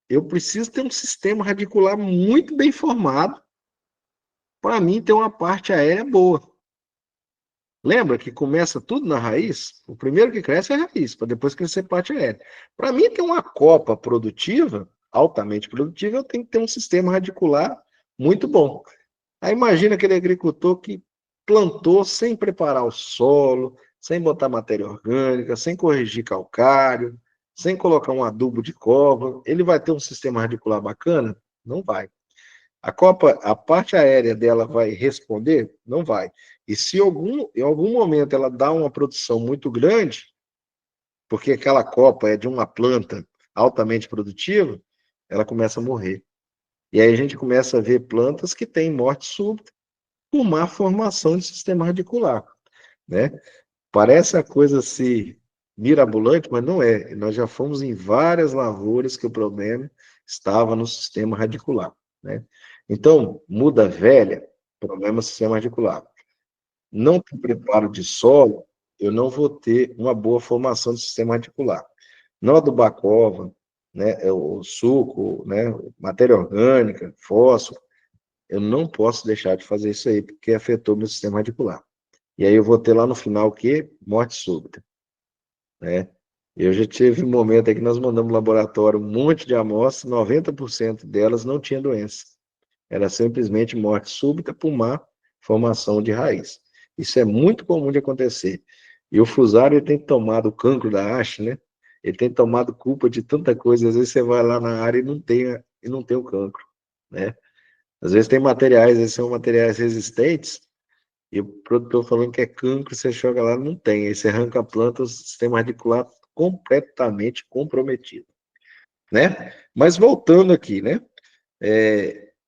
eu preciso ter um sistema radicular muito bem formado para mim ter uma parte aérea boa. Lembra que começa tudo na raiz? O primeiro que cresce é a raiz, para depois crescer parte aérea. Para mim ter uma copa produtiva, altamente produtiva, eu tenho que ter um sistema radicular muito bom. Aí imagina aquele agricultor que plantou sem preparar o solo, sem botar matéria orgânica, sem corrigir calcário, sem colocar um adubo de cova. Ele vai ter um sistema radicular bacana? Não vai. A parte aérea dela vai responder? Não vai. E se em algum momento ela dá uma produção muito grande, porque aquela copa é de uma planta altamente produtiva, ela começa a morrer. E aí a gente começa a ver plantas que têm morte súbita por má formação de sistema radicular, né? Parece a coisa assim mirabolante, mas não é. Nós já fomos em várias lavouras que o problema estava no sistema radicular, né? Então, muda velha, problema do sistema radicular. Não tem preparo de solo, eu não vou ter uma boa formação do sistema radicular. Não adubar cova, né, o suco, né, matéria orgânica, fósforo, eu não posso deixar de fazer isso aí, porque afetou meu sistema radicular. E aí eu vou ter lá no final o quê? Morte súbita, né? Eu já tive um momento aí que nós mandamos no laboratório um monte de amostras, 90% delas não tinha doença. Era simplesmente morte súbita por má formação de raiz. Isso é muito comum de acontecer. E o fusário ele tem tomado o cancro da haste, né? Ele tem tomado culpa de tanta coisa. Às vezes você vai lá na área e não tem o cancro, né? Às vezes tem materiais, esses são materiais resistentes, e o produtor falando que é cancro, você joga lá, não tem. Aí você arranca a planta, o sistema radicular completamente comprometido, né? Mas voltando aqui, né?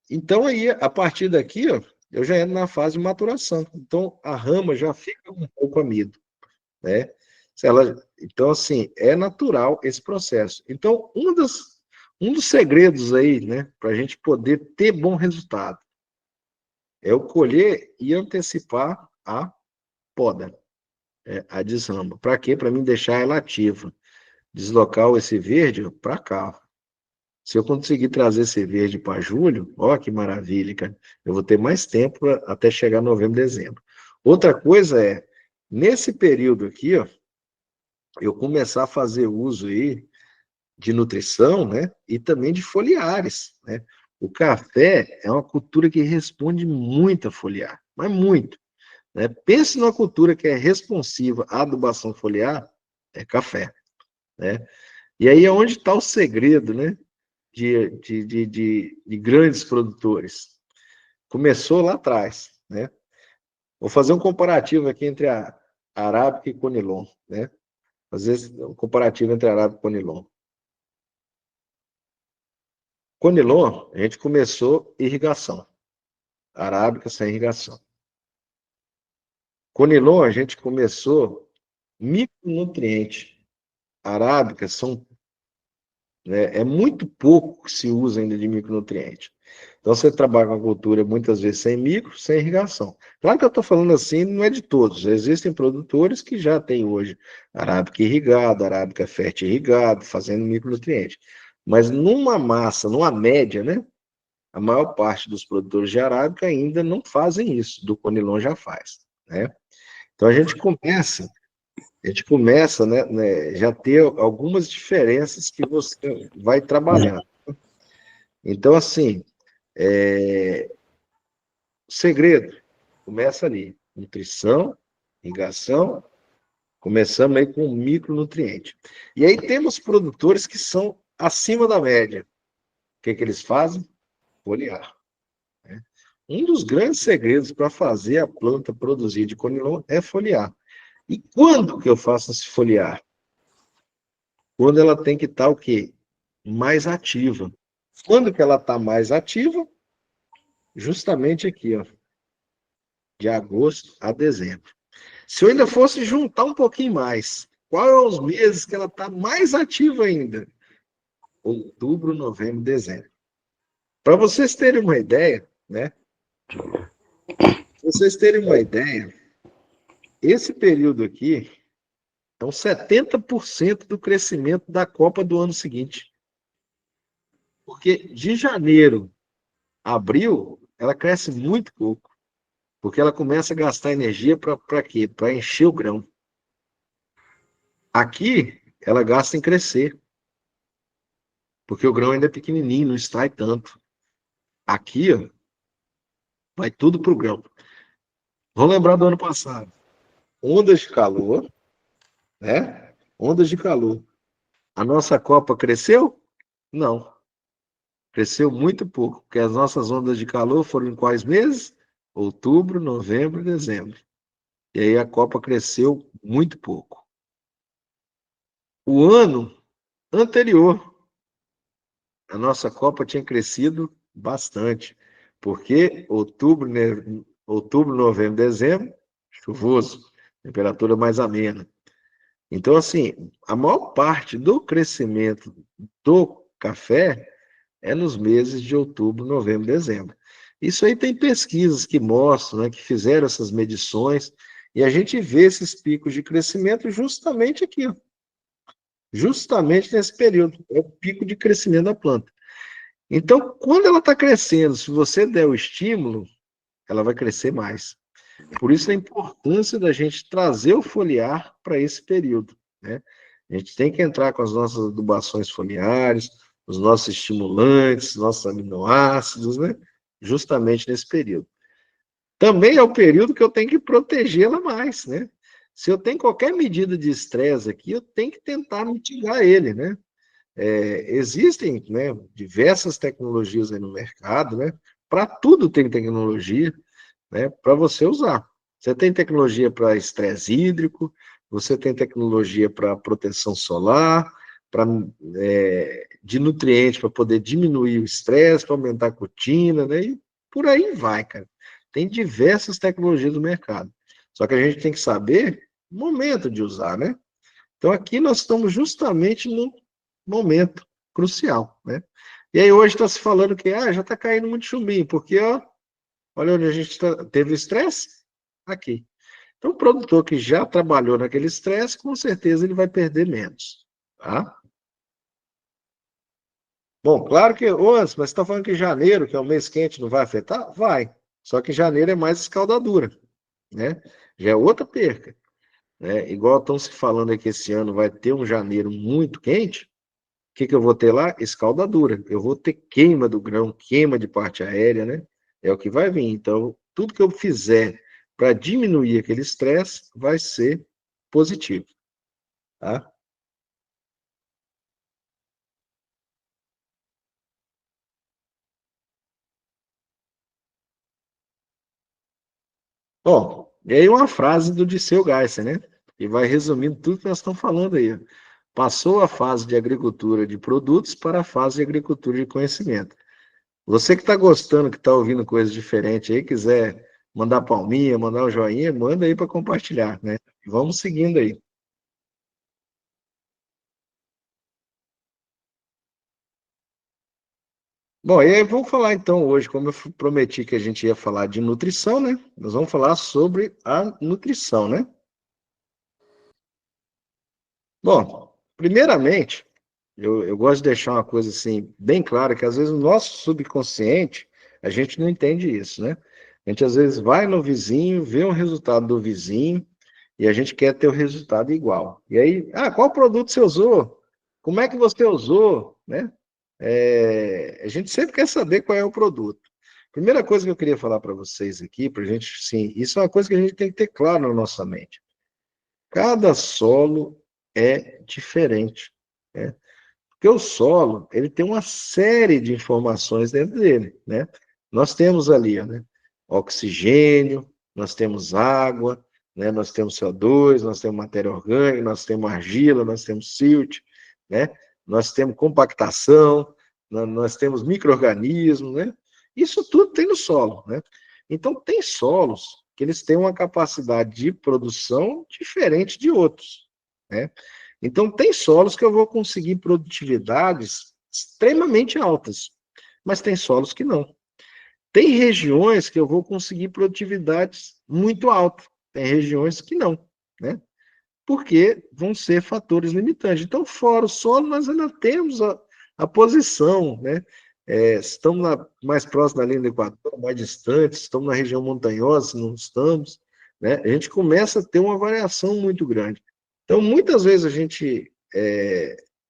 Então, aí, a partir daqui, ó, eu já entro na fase de maturação. Então, a rama já fica um pouco amido, né? Se ela, então, assim, é natural esse processo. Então, um dos segredos aí, né, para a gente poder ter bom resultado, é o colher e antecipar a poda, a desrama. Para quê? Para mim deixar ela ativa. deslocar esse verde para cá. Se eu conseguir trazer esse verde para julho, ó que maravilha, cara. Eu vou ter mais tempo até chegar novembro, dezembro. Outra coisa é, nesse período aqui, ó, eu começar a fazer uso aí de nutrição, né? E também de foliares, né? O café é uma cultura que responde muito a foliar, mas muito, né? Pense numa cultura que é responsiva à adubação foliar, é café, né? E aí é onde está o segredo, né? De grandes produtores. Começou lá atrás, né? Vou fazer um comparativo aqui entre a Arábica e Conilon, né? Fazer um comparativo entre a Arábica e Conilon. Conilon, a gente começou irrigação. Arábica sem irrigação. Conilon, a gente começou micronutriente. Arábica são, né, é muito pouco que se usa ainda de micronutriente. Então, você trabalha com a cultura muitas vezes sem micro, sem irrigação. Claro que eu estou falando assim, não é de todos. Existem produtores que já têm hoje arábica irrigado, arábica fértil irrigado, fazendo micronutriente. Mas numa massa, numa média, né? A maior parte dos produtores de arábica ainda não fazem isso, do Conilon já faz, né? Então a gente começa, né, já ter algumas diferenças que você vai trabalhando. Então, assim, o segredo começa ali, nutrição, irrigação, começamos aí com micronutriente. E aí temos produtores que são acima da média. O que eles fazem? Foliar. Um dos grandes segredos para fazer a planta produzir de conilon é foliar. E quando que eu faço esse foliar? Quando ela tem que estar o quê? Mais ativa. Quando que ela está mais ativa? Justamente aqui, ó, de agosto a dezembro. Se eu ainda fosse juntar um pouquinho mais, quais são os meses que ela está mais ativa ainda? Outubro, novembro, dezembro. Para vocês terem uma ideia, né? Vocês terem uma ideia, esse período aqui é uns 70% do crescimento da Copa do ano seguinte. Porque de janeiro a abril, ela cresce muito pouco. Porque ela começa a gastar energia para quê? Para encher o grão. Aqui, ela gasta em crescer. Porque o grão ainda é pequenininho, não extrai tanto. Aqui, ó, vai tudo para o grão. Vamos lembrar do ano passado. Ondas de calor, né? Ondas de calor. A nossa Copa cresceu? Não. Cresceu muito pouco, porque as nossas ondas de calor foram em quais meses? Outubro, novembro e dezembro. E aí a Copa cresceu muito pouco. O ano anterior, a nossa Copa tinha crescido bastante, porque outubro, novembro, dezembro, chuvoso, temperatura mais amena. Então, assim, a maior parte do crescimento do café é nos meses de outubro, novembro, dezembro. Isso aí tem pesquisas que mostram, né, que fizeram essas medições, e a gente vê esses picos de crescimento justamente aqui, ó, justamente nesse período, é o pico de crescimento da planta. Então, quando ela está crescendo, se você der o estímulo, ela vai crescer mais. Por isso a importância da gente trazer o foliar para esse período, né? A gente tem que entrar com as nossas adubações foliares, os nossos estimulantes, nossos aminoácidos, né? Justamente nesse período. Também é o período que eu tenho que protegê-la mais, né? Se eu tenho qualquer medida de estresse aqui, eu tenho que tentar mitigar ele, né? Existem, né, diversas tecnologias aí no mercado, né? Para tudo tem tecnologia, né, para você usar. Você tem tecnologia para estresse hídrico, você tem tecnologia para proteção solar, para de nutrientes para poder diminuir o estresse, para aumentar a cotina, né? E por aí vai, cara. Tem diversas tecnologias no mercado. Só que a gente tem que saber o momento de usar, né? Então aqui nós estamos justamente no momento crucial, né? E aí hoje está se falando que já está caindo muito chumbinho, porque ó, olha onde a gente teve estresse, aqui. Então, o produtor que já trabalhou naquele estresse, com certeza ele vai perder menos. Tá? Bom, claro que, ô, Anderson, mas você está falando que janeiro, que é o mês quente, não vai afetar? Vai. Só que janeiro é mais escaldadura, né? Já é outra perca, né? Igual estão se falando aí que esse ano vai ter um janeiro muito quente, o que que eu vou ter lá? Escaldadura. Eu vou ter queima do grão, queima de parte aérea, né? É o que vai vir. Então, tudo que eu fizer para diminuir aquele estresse vai ser positivo, tá? Bom, e aí uma frase do Dirceu Geisser, né? Que vai resumindo tudo que nós estamos falando aí. Passou a fase de agricultura de produtos para a fase de agricultura de conhecimento. Você que está gostando, que está ouvindo coisas diferentes aí, quiser mandar palminha, mandar um joinha, manda aí para compartilhar, né? Vamos seguindo aí. Bom, e aí vamos falar então hoje, como eu prometi que a gente ia falar de nutrição, né? Nós vamos falar sobre a nutrição, né? Bom, primeiramente, eu gosto de deixar uma coisa assim bem clara, que às vezes o nosso subconsciente, a gente não entende isso, né? A gente às vezes vai no vizinho, vê um resultado do vizinho e a gente quer ter o resultado igual. E aí, qual produto você usou? Como é que você usou, né? A gente sempre quer saber qual é o produto. Primeira coisa que eu queria falar para vocês aqui, para a gente, sim, isso é uma coisa que a gente tem que ter claro na nossa mente. Cada solo é diferente, né? Porque o solo, ele tem uma série de informações dentro dele, né? Nós temos ali, né, oxigênio, nós temos água, né, nós temos CO2, nós temos matéria orgânica, nós temos argila, nós temos silt, né? Nós temos compactação, nós temos micro-organismos, né? Isso tudo tem no solo, né? Então, tem solos que eles têm uma capacidade de produção diferente de outros, né? Então, tem solos que eu vou conseguir produtividades extremamente altas, mas tem solos que não. Tem regiões que eu vou conseguir produtividades muito altas, tem regiões que não, né? Porque vão ser fatores limitantes. Então, fora o solo, nós ainda temos a posição, né? Estamos mais próximo da linha do Equador, mais distantes, estamos na região montanhosa, não estamos, né? A gente começa a ter uma variação muito grande. Então, muitas vezes a gente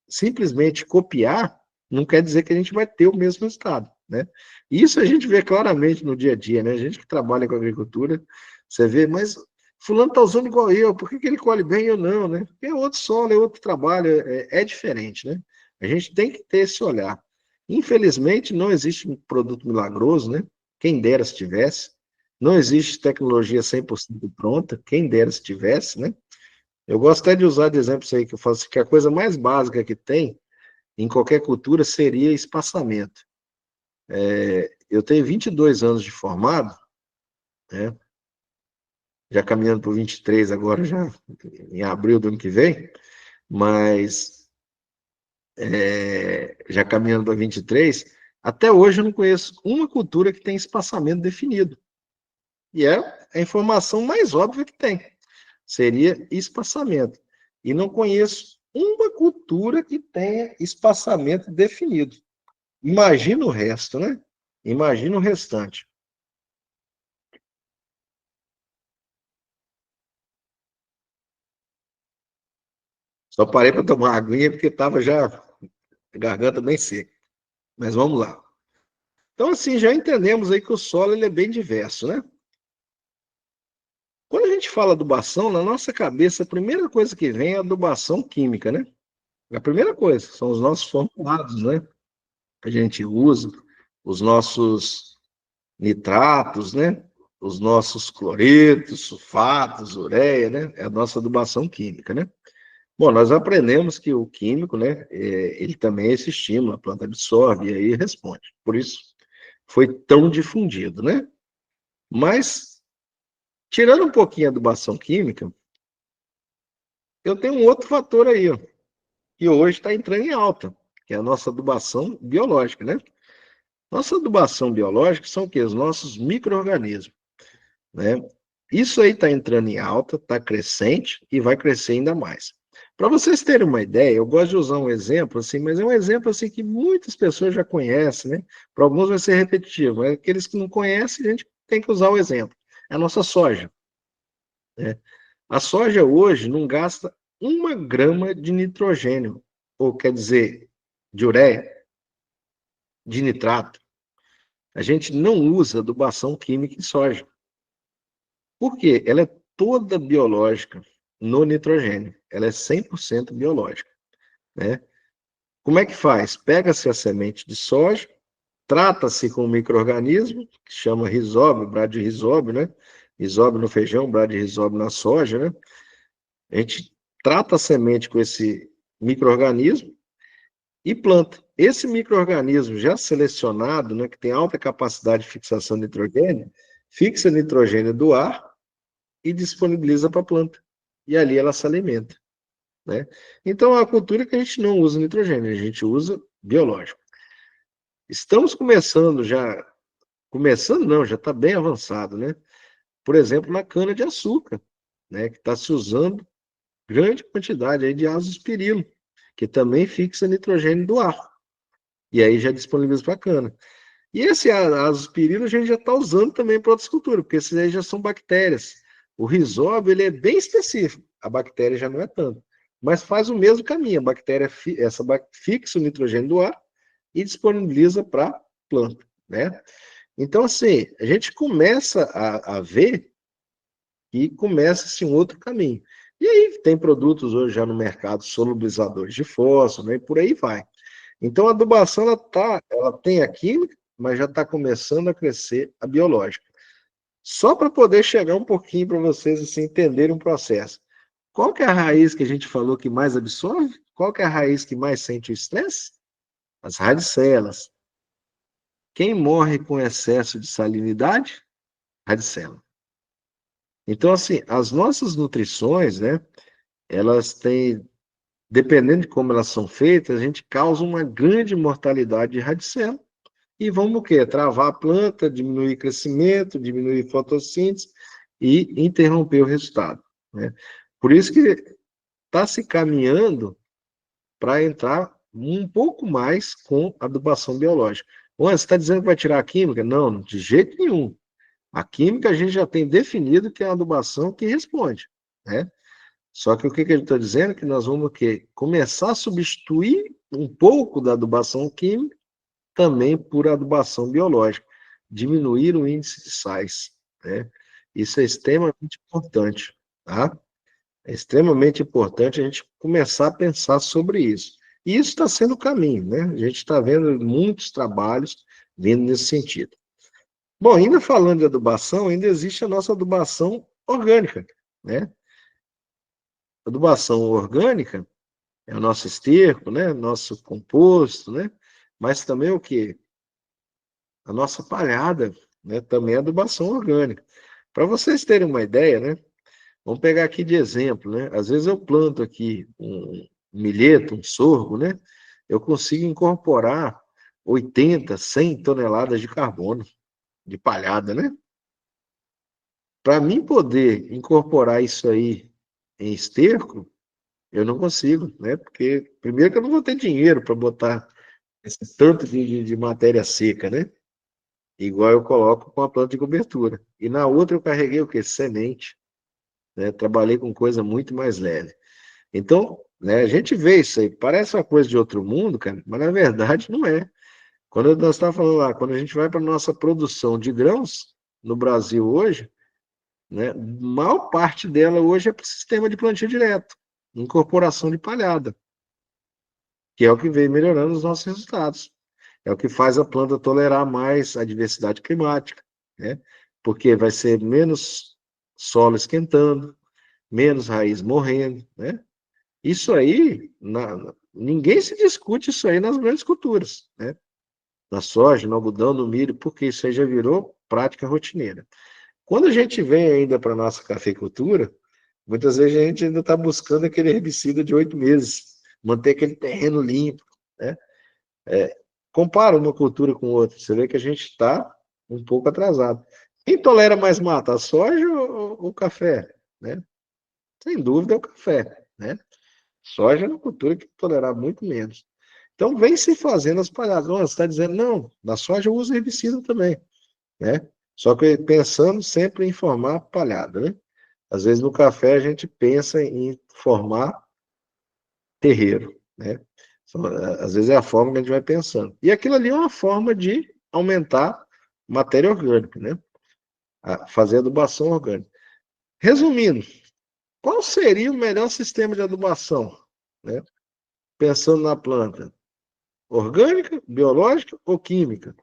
simplesmente copiar não quer dizer que a gente vai ter o mesmo resultado, né? Isso a gente vê claramente no dia a dia, né? A gente que trabalha com agricultura, você vê, mas fulano está usando igual eu, por que, que ele colhe bem e eu não, né? Porque é outro solo, é outro trabalho, é diferente, né? A gente tem que ter esse olhar. Infelizmente, não existe um produto milagroso, né? Quem dera se tivesse. Não existe tecnologia 100% pronta, quem dera se tivesse, né? Eu gosto até de usar de exemplo isso aí, que eu falo assim, que a coisa mais básica que tem em qualquer cultura seria espaçamento. Eu tenho 22 anos de formado, né? Já caminhando para 23 agora, já em abril do ano que vem, mas já caminhando para 23, até hoje eu não conheço uma cultura que tem espaçamento definido. E é a informação mais óbvia que tem. Seria espaçamento. E não conheço uma cultura que tenha espaçamento definido. Imagina o resto, né? Imagina o restante. Só parei para tomar uma aguinha porque estava já a garganta bem seca. Mas vamos lá. Então, assim, já entendemos aí que o solo ele é bem diverso, né? Quando a gente fala adubação, na nossa cabeça, a primeira coisa que vem é a adubação química, né? A primeira coisa, são os nossos formulados, né? Que a gente usa, os nossos nitratos, né? Os nossos cloretos, sulfatos, ureia, né? É a nossa adubação química, né? Bom, nós aprendemos que o químico, né? Ele também é esse estímulo, a planta absorve e aí responde. Por isso foi tão difundido, né? Mas, tirando um pouquinho a adubação química, eu tenho um outro fator aí, ó, que hoje está entrando em alta, que é a nossa adubação biológica, né? Nossa adubação biológica são o quê? Os nossos micro-organismos, né? Isso aí está entrando em alta, está crescente e vai crescer ainda mais. Para vocês terem uma ideia, eu gosto de usar um exemplo, assim, mas é um exemplo assim, que muitas pessoas já conhecem, né? Para alguns vai ser repetitivo, mas aqueles que não conhecem, a gente tem que usar o exemplo. É a nossa soja, né? A soja hoje não gasta 1 grama de nitrogênio, ou quer dizer, de ureia, de nitrato. A gente não usa adubação química em soja. Por quê? Ela é toda biológica no nitrogênio. Ela é 100% biológica, né? Como é que faz? Pega-se a semente de soja, trata-se com um micro-organismo, que chama rizóbio, bradyrrizóbio, né? Rizóbio no feijão, bradyrrizóbio na soja, né? A gente trata a semente com esse micro-organismo e planta. Esse micro-organismo já selecionado, né, que tem alta capacidade de fixação de nitrogênio, fixa nitrogênio do ar e disponibiliza para a planta. E ali ela se alimenta, né? Então, é a cultura que a gente não usa nitrogênio, a gente usa biológico. Estamos começando já, começando não, já está bem avançado, né? Por exemplo, na cana-de-açúcar, né, que está se usando grande quantidade aí de azospirilo, que também fixa nitrogênio do ar. E aí já disponibiliza para a cana. E esse azospirilo a gente já está usando também para outras culturas, porque esses aí já são bactérias. O rizóbio, ele é bem específico, a bactéria já não é tanto, mas faz o mesmo caminho. A bactéria fixa o nitrogênio do ar e disponibiliza para a planta, né? Então, assim, a gente começa a ver que começa-se um outro caminho. E aí tem produtos hoje já no mercado, solubilizadores de fósforo, né, e por aí vai. Então, a adubação, ela tem a química, mas já está começando a crescer a biológica. Só para poder chegar um pouquinho para vocês assim, entenderem o processo. Qual que é a raiz que a gente falou que mais absorve? Qual que é a raiz que mais sente o estresse? As radicelas. Quem morre com excesso de salinidade? Radicela. Então, assim, as nossas nutrições, né, elas têm, dependendo de como elas são feitas, a gente causa uma grande mortalidade de radicela. E vamos o quê? Travar a planta, diminuir o crescimento, diminuir a fotossíntese e interromper o resultado, né? Por isso que está se caminhando para entrar um pouco mais com adubação biológica. Você está dizendo que vai tirar a química? Não, de jeito nenhum. A química a gente já tem definido que é a adubação que responde, né? Só que o que ele está dizendo é que nós vamos o quê? Começar a substituir um pouco da adubação química também por adubação biológica, diminuir o índice de sais, né? Isso é extremamente importante, tá? É extremamente importante a gente começar a pensar sobre isso. E isso está sendo o caminho, né? A gente está vendo muitos trabalhos vindo nesse sentido. Bom, ainda falando de adubação, ainda existe a nossa adubação orgânica, né? A adubação orgânica é o nosso esterco, né? Nosso composto, né? Mas também o que? A nossa palhada, né? Também é adubação orgânica. Para vocês terem uma ideia, né? Vamos pegar aqui de exemplo, né? Às vezes eu planto aqui um milheto, um sorgo, né? Eu consigo incorporar 80, 100 toneladas de carbono, de palhada, né? Para mim poder incorporar isso aí em esterco, eu não consigo, né? Porque, primeiro, que eu não vou ter dinheiro para botar esse tanto de matéria seca, né? Igual eu coloco com a planta de cobertura. E na outra eu carreguei o quê? Semente, né? Trabalhei com coisa muito mais leve. Então, né, a gente vê isso aí, parece uma coisa de outro mundo, cara, mas na verdade não é. Quando nós estávamos falando lá, quando a gente vai para a nossa produção de grãos no Brasil hoje, né, a maior parte dela hoje é para o sistema de plantio direto, incorporação de palhada, que é o que vem melhorando os nossos resultados. É o que faz a planta tolerar mais a diversidade climática, né? Porque vai ser menos solo esquentando, menos raiz morrendo, né? Isso aí, ninguém se discute isso aí nas grandes culturas, né? Na soja, no algodão, no milho, porque isso aí já virou prática rotineira. Quando a gente vem ainda para a nossa cafeicultura, muitas vezes a gente ainda está buscando aquele herbicida de 8 meses, manter aquele terreno limpo, né? Compara uma cultura com outra, você vê que a gente está um pouco atrasado. Quem tolera mais mata, a soja ou o café, né? Sem dúvida é o café, né? Soja é uma cultura que tolerar muito menos. Então, vem se fazendo as palhadas. Você está dizendo, não, na soja eu uso herbicida também, né? Só que pensando sempre em formar palhada, né? Às vezes no café a gente pensa em formar terreiro, né? Às vezes é a forma que a gente vai pensando. E aquilo ali é uma forma de aumentar matéria orgânica, né? Fazer adubação orgânica. Resumindo, qual seria o melhor sistema de adubação, né? Pensando na planta, orgânica, biológica ou química?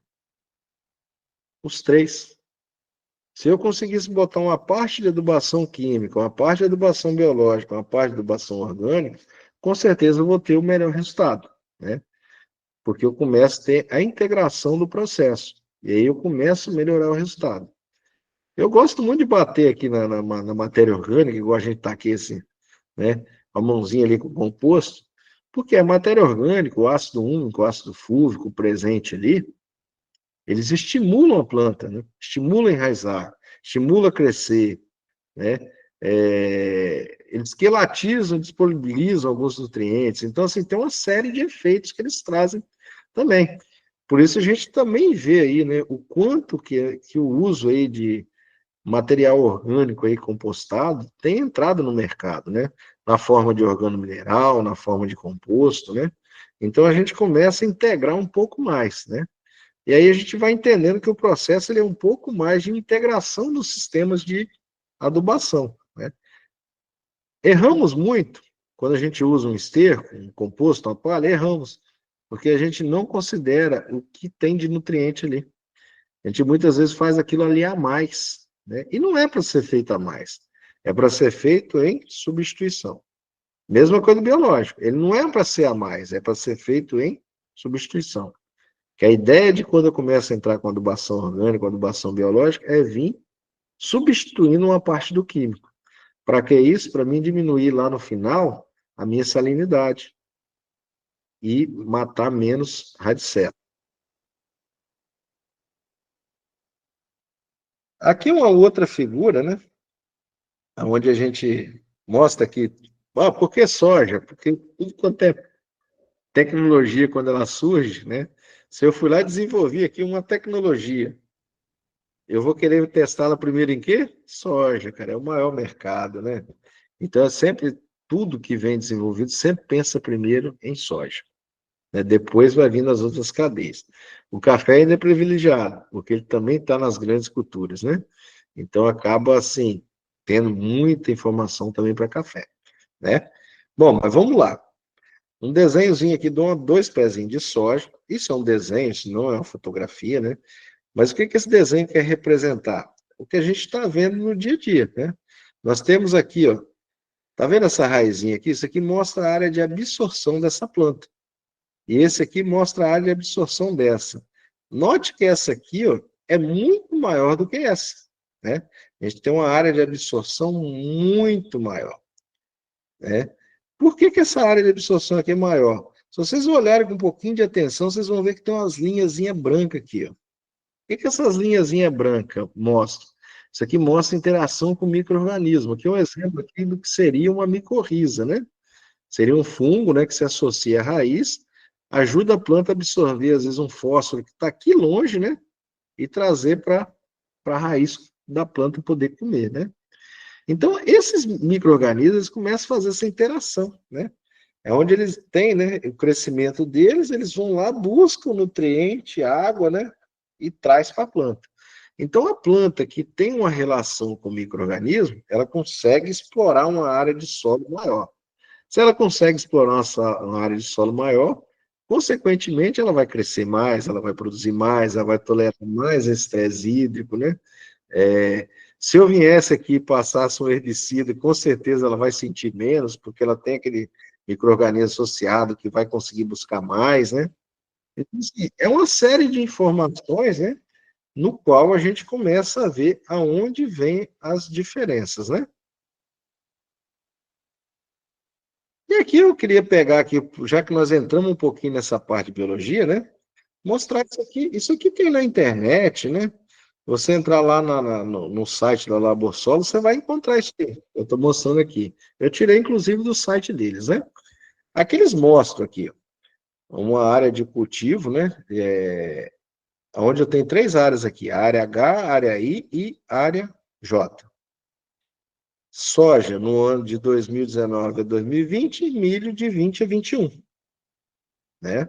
Os três. Se eu conseguisse botar uma parte de adubação química, uma parte de adubação biológica, uma parte de adubação orgânica, com certeza eu vou ter o melhor resultado, né? Porque eu começo a ter a integração do processo. E aí eu começo a melhorar o resultado. Eu gosto muito de bater aqui na matéria orgânica, igual a gente está aqui, assim, né? A mãozinha ali com o composto, porque a matéria orgânica, o ácido úmico, o ácido fúvico presente ali, eles estimulam a planta, né? Estimulam a enraizar, estimulam a crescer, né? Eles quelatizam, disponibilizam alguns nutrientes. Então, assim, tem uma série de efeitos que eles trazem também. Por isso a gente também vê aí, né, o quanto que o uso aí de material orgânico aí compostado tem entrado no mercado, né? Na forma de organomineral, na forma de composto, né? Então a gente começa a integrar um pouco mais, né? E aí a gente vai entendendo que o processo ele é um pouco mais de integração dos sistemas de adubação, né? Erramos muito quando a gente usa um esterco, um composto, uma palha, erramos, porque a gente não considera o que tem de nutriente ali. A gente muitas vezes faz aquilo ali a mais, né? E não é para ser feito a mais, é para ser feito em substituição. Mesma coisa do biológico, ele não é para ser a mais, é para ser feito em substituição. Que a ideia de quando eu começo a entrar com adubação orgânica, com adubação biológica, é vir substituindo uma parte do químico. Para que isso? Para mim diminuir lá no final a minha salinidade e matar menos radicela. Aqui uma outra figura, né? Onde a gente mostra que, por que soja? Porque tudo quanto é tecnologia, quando ela surge, né? Se eu fui lá e desenvolvi aqui uma tecnologia, eu vou querer testá-la primeiro em quê? Soja, cara, é o maior mercado, né? Então, é sempre, tudo que vem desenvolvido, sempre pensa primeiro em soja, né? Depois vai vindo as outras cadeias. O café ainda é privilegiado, porque ele também está nas grandes culturas, né? Então, acaba, assim, tendo muita informação também para café, né? Bom, mas vamos lá. Um desenhozinho aqui de dois pezinhos de soja. Isso é um desenho, isso não é uma fotografia, né? Mas o que que esse desenho quer representar? O que a gente está vendo no dia a dia, né? Nós temos aqui, ó, tá vendo essa raizinha aqui? Isso aqui mostra a área de absorção dessa planta. E esse aqui mostra a área de absorção dessa. Note que essa aqui, ó, é muito maior do que essa, né? A gente tem uma área de absorção muito maior, né? Por que que essa área de absorção aqui é maior? Se vocês olharem com um pouquinho de atenção, vocês vão ver que tem umas linhazinhas brancas aqui, ó. O que que essas linhazinhas brancas mostram? Isso aqui mostra interação com micro-organismo. Aqui é um exemplo aqui do que seria uma micorriza, né? Seria um fungo, né, que se associa à raiz, ajuda a planta a absorver, às vezes, um fósforo que está aqui longe, né? E trazer para a raiz da planta poder comer, né? Então, esses micro-organismos começam a fazer essa interação, né? É onde eles têm, né, o crescimento deles, eles vão lá, buscam nutriente, água, né, e traz para a planta. Então, a planta que tem uma relação com o micro-organismo, ela consegue explorar uma área de solo maior. Se ela consegue explorar uma área de solo maior, consequentemente, ela vai crescer mais, ela vai produzir mais, ela vai tolerar mais estresse hídrico, né? Se eu viesse aqui e passasse um herbicida, com certeza ela vai sentir menos, porque ela tem aquele micro-organismo associado que vai conseguir buscar mais, né? Então, assim, é uma série de informações, né? No qual a gente começa a ver aonde vêm as diferenças, né? E aqui eu queria pegar aqui, já que nós entramos um pouquinho nessa parte de biologia, né? Mostrar isso aqui tem na internet, né? Você entrar lá no site da Laborsolo, você vai encontrar isso aqui. Eu estou mostrando aqui. Eu tirei, inclusive, do site deles, né? Aqui eles mostram aqui, ó, uma área de cultivo, né? Onde eu tenho 3 áreas aqui, a área H, área I e área J. Soja no ano de 2019 a 2020 e milho de 20 a 21, né?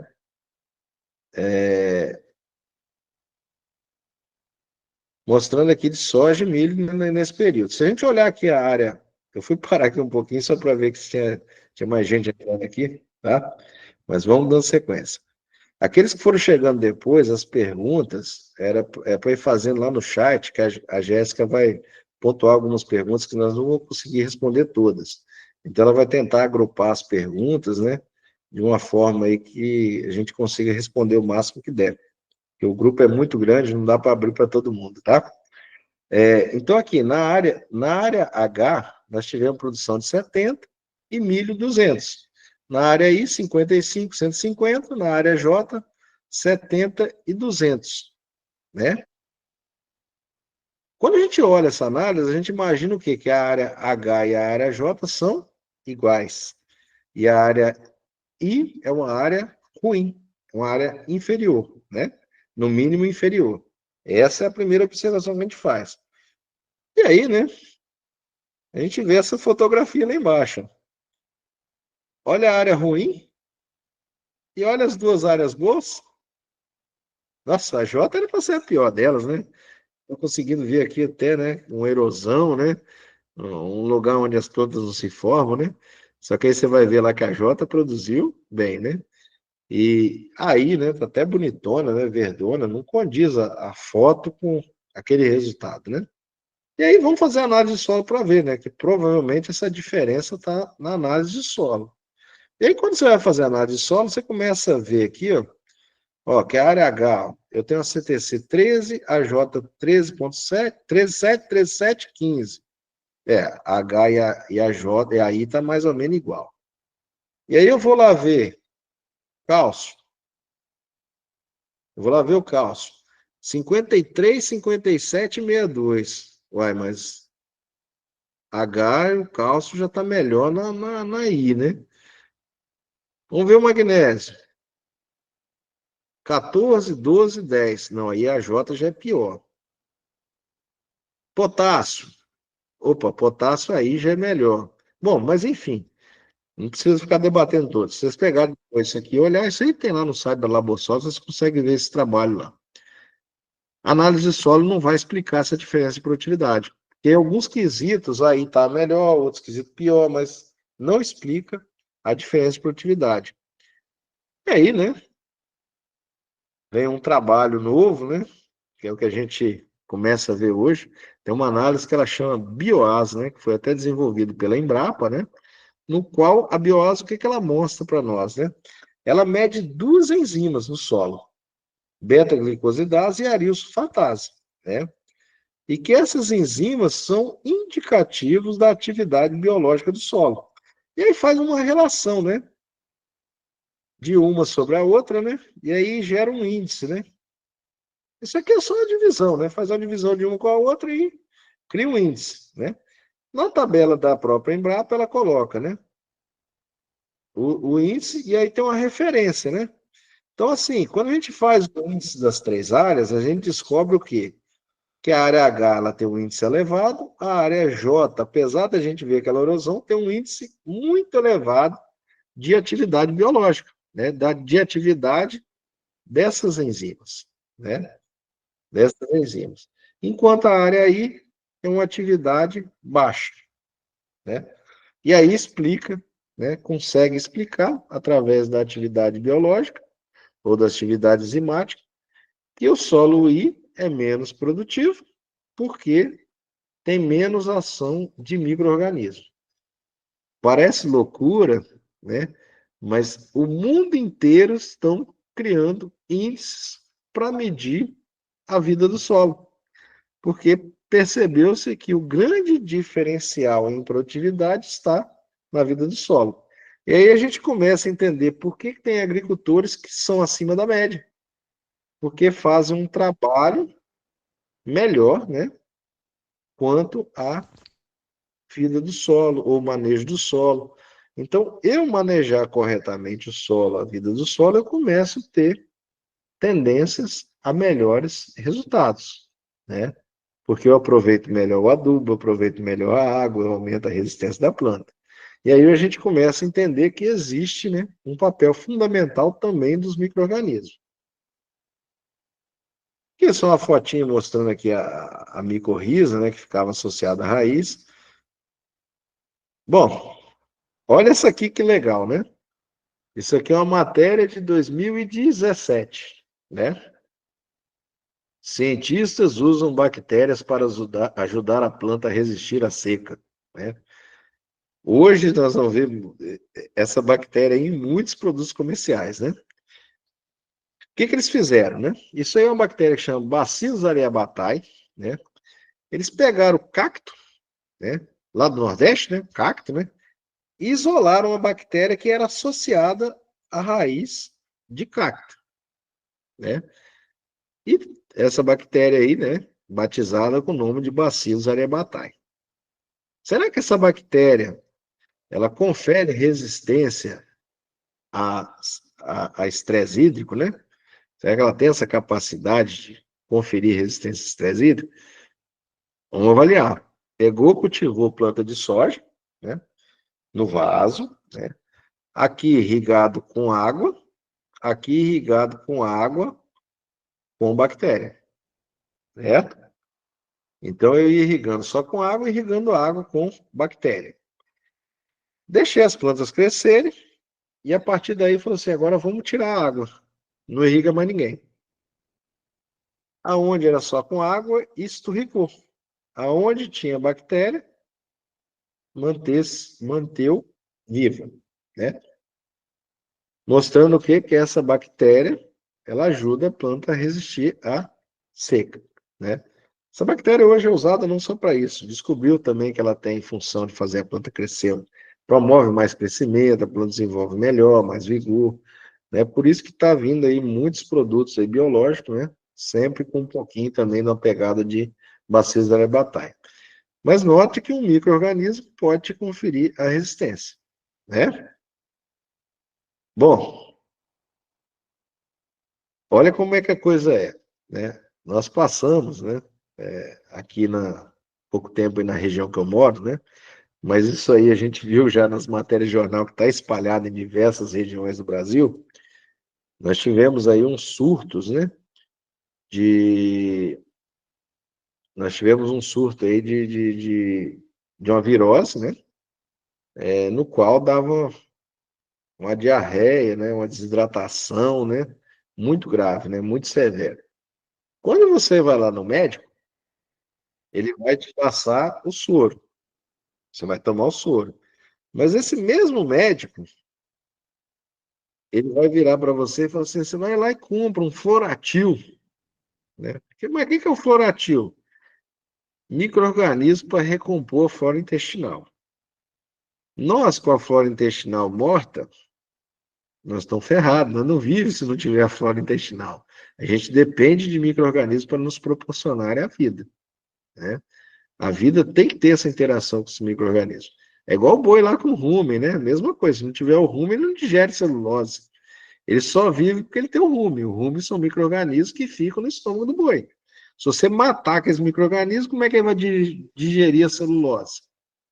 Mostrando aqui de soja e milho nesse período. Se a gente olhar aqui a área, eu fui parar aqui um pouquinho só para ver que tinha mais gente entrando aqui, tá? Mas vamos dando sequência. Aqueles que foram chegando depois, as perguntas, para ir fazendo lá no chat, que a Jéssica vai pontuar algumas perguntas que nós não vamos conseguir responder todas. Então, ela vai tentar agrupar as perguntas, né, de uma forma aí que a gente consiga responder o máximo que der. Porque o grupo é muito grande, não dá para abrir para todo mundo, tá? Então, aqui, na área H, nós tivemos produção de 70 e milho 200. Na área I, 55, 150. Na área J, 70 e 200, né? Quando a gente olha essa análise, a gente imagina o quê? Que a área H e a área J são iguais. E a área I é uma área ruim, uma área inferior, né? No mínimo inferior. Essa é a primeira observação que a gente faz. E aí, né? A gente vê essa fotografia lá embaixo. Olha a área ruim e olha as duas áreas boas. Nossa, a J era para ser a pior delas, né? Estou conseguindo ver aqui até, né? Uma erosão, né? Um lugar onde as plantas não se formam, né? Só que aí você vai ver lá que a J produziu bem, né? E aí, né? Tá até bonitona, né? Verdona, não condiz a foto com aquele resultado, né? E aí vamos fazer a análise de solo para ver, né? Que provavelmente essa diferença está na análise de solo. E aí, quando você vai fazer a análise de solo, você começa a ver aqui, ó, que a área H, ó, eu tenho a CTC 13, a J 13.7, 13.7, 13.7, 15. A H e a J, e aí está mais ou menos igual. E aí eu vou lá ver cálcio. Eu vou lá ver o cálcio. 53, 57 e 62. Uai, mas H e o cálcio já está melhor na I, né? Vamos ver o magnésio. 14, 12, 10. Não, aí a J já é pior. Potássio. Opa, potássio aí já é melhor. Bom, mas enfim, não precisa ficar debatendo todos. Se vocês pegarem depois isso aqui e olhar, isso aí tem lá no site da Labossol, vocês conseguem ver esse trabalho lá. A análise de solo não vai explicar essa diferença de produtividade. Tem alguns quesitos aí tá melhor, outros quesitos pior, mas não explica a diferença de produtividade. E aí, né, vem um trabalho novo, né, que é o que a gente começa a ver hoje. Tem uma análise que ela chama BioAS, né, que foi até desenvolvido pela Embrapa, né, no qual a BioAS, o que ela mostra para nós, né? Ela mede duas enzimas no solo, beta-glicosidase e arilsulfatase, né? E que essas enzimas são indicativos da atividade biológica do solo. E aí faz uma relação, né? De uma sobre a outra, né? E aí gera um índice, né? Isso aqui é só a divisão, né? Faz a divisão de uma com a outra e cria um índice, né? Na tabela da própria Embrapa, ela coloca, né? O índice, e aí tem uma referência, né? Então, assim, quando a gente faz o índice das 3 áreas, a gente descobre o quê? Que a área H ela tem um índice elevado, a área J, apesar da gente ver aquela erosão, tem um índice muito elevado de atividade biológica, né? De atividade dessas enzimas, né? Dessas enzimas. Enquanto a área I tem uma atividade baixa, né? E aí explica, né? Consegue explicar, através da atividade biológica ou da atividade enzimática, que o solo I é menos produtivo, porque tem menos ação de micro-organismos. Parece loucura, né? Mas o mundo inteiro estão criando índices para medir a vida do solo, porque percebeu-se que o grande diferencial em produtividade está na vida do solo. E aí a gente começa a entender por que tem agricultores que são acima da média, porque fazem um trabalho melhor, né, quanto à vida do solo, ou manejo do solo. Então, eu manejar corretamente o solo, a vida do solo, eu começo a ter tendências a melhores resultados, né? Porque eu aproveito melhor o adubo, eu aproveito melhor a água, eu aumento a resistência da planta. E aí a gente começa a entender que existe, né, um papel fundamental também dos micro-organismos. Que é só uma fotinha mostrando aqui a micorriza, né, que ficava associada à raiz. Bom, olha essa aqui que legal, né? Isso aqui é uma matéria de 2017, né? Cientistas usam bactérias para ajudar a planta a resistir à seca, né? Hoje nós vamos ver essa bactéria em muitos produtos comerciais, né? O que eles fizeram, né? Isso aí é uma bactéria que chama Bacillus aryabhatae, né? Eles pegaram o cacto, né? Lá do Nordeste, né? Cacto, né? E isolaram a bactéria que era associada à raiz de cacto, né? E essa bactéria aí, né? Batizada com o nome de Bacillus aryabhatae. Será que essa bactéria ela confere resistência a estresse hídrico, né? Será que ela tem essa capacidade de conferir resistência a estresse hídrico? Vamos avaliar. Pegou, cultivou planta de soja, né? No vaso, né? Aqui irrigado com água, aqui irrigado com água com bactéria, certo? Então eu ia irrigando só com água, irrigando água com bactéria. Deixei as plantas crescerem e a partir daí falou assim: agora vamos tirar a água. Não irriga mais ninguém. Aonde era só com água, esturricou. Aonde tinha bactéria, manteu viva, né? Mostrando o que que essa bactéria ela ajuda a planta a resistir à seca, né? Essa bactéria hoje é usada não só para isso, descobriu também que ela tem função de fazer a planta crescer, promove mais crescimento, a planta desenvolve melhor, mais vigor, né? Por isso que está vindo aí muitos produtos aí biológicos, né? Sempre com um pouquinho também da pegada de Bacillus aryabhatae. Mas note que um micro-organismo pode te conferir a resistência, né? Bom, olha como é que a coisa é, né? Nós passamos, né? Aqui na pouco tempo aí na região que eu moro, né? Mas isso aí a gente viu já nas matérias de jornal que está espalhado em diversas regiões do Brasil. Nós tivemos aí uns surtos, né? De nós tivemos um surto aí de uma virose, né? No qual dava uma diarreia, né? Uma desidratação, né? Muito grave, né? Muito severa. Quando você vai lá no médico, ele vai te passar o soro. Você vai tomar o soro. Mas esse mesmo médico, ele vai virar para você e falar assim: você vai lá e compra um Floratil, né? Mas o que é o Floratil? Micro-organismo para recompor a flora intestinal. Nós, com a flora intestinal morta, nós estamos ferrados, nós não vivemos se não tiver a flora intestinal. A gente depende de micro-organismos para nos proporcionarem a vida, né? A vida tem que ter essa interação com os micro-organismos. É igual o boi lá com o rumen, né? Mesma coisa, se não tiver o rumen, ele não digere celulose. Ele só vive porque ele tem o rumen. O rumen são micro-organismos que ficam no estômago do boi. Se você matar aqueles micro-organismos, como é que ele vai digerir a celulose?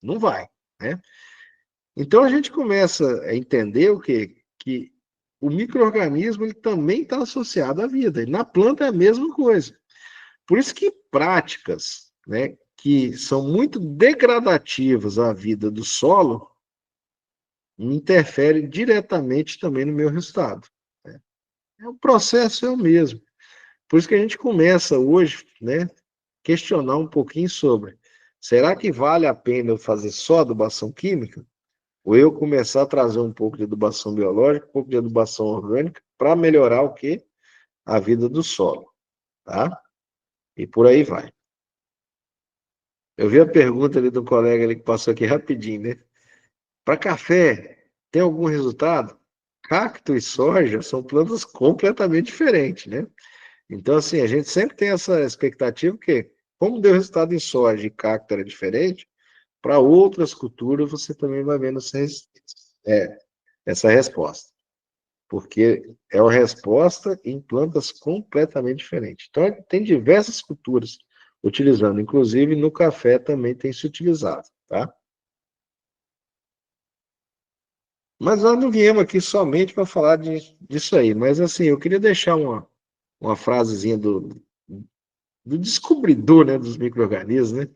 Não vai, né? Então a gente começa a entender o quê? Que o micro-organismo ele também está associado à vida. E na planta é a mesma coisa. Por isso que práticas, né, que são muito degradativas à vida do solo interferem diretamente também no meu resultado, né? O processo é o mesmo. Por isso que a gente começa hoje, né, questionar um pouquinho sobre: será que vale a pena eu fazer só adubação química? Ou eu começar a trazer um pouco de adubação biológica, um pouco de adubação orgânica, para melhorar o quê? A vida do solo, tá? E por aí vai. Eu vi a pergunta ali do colega ali que passou aqui rapidinho, né? Para café, tem algum resultado? Cacto e soja são plantas completamente diferentes, né? Então, assim, a gente sempre tem essa expectativa que, como deu resultado em soja e cacto era diferente, para outras culturas você também vai vendo essa resistência. É, essa é a resposta. Porque é uma resposta em plantas completamente diferentes. Então, tem diversas culturas utilizando, inclusive no café também tem se utilizado, tá? Mas nós não viemos aqui somente para falar disso aí, mas assim, eu queria deixar uma frasezinha do descobridor, né, dos micro-organismos, né?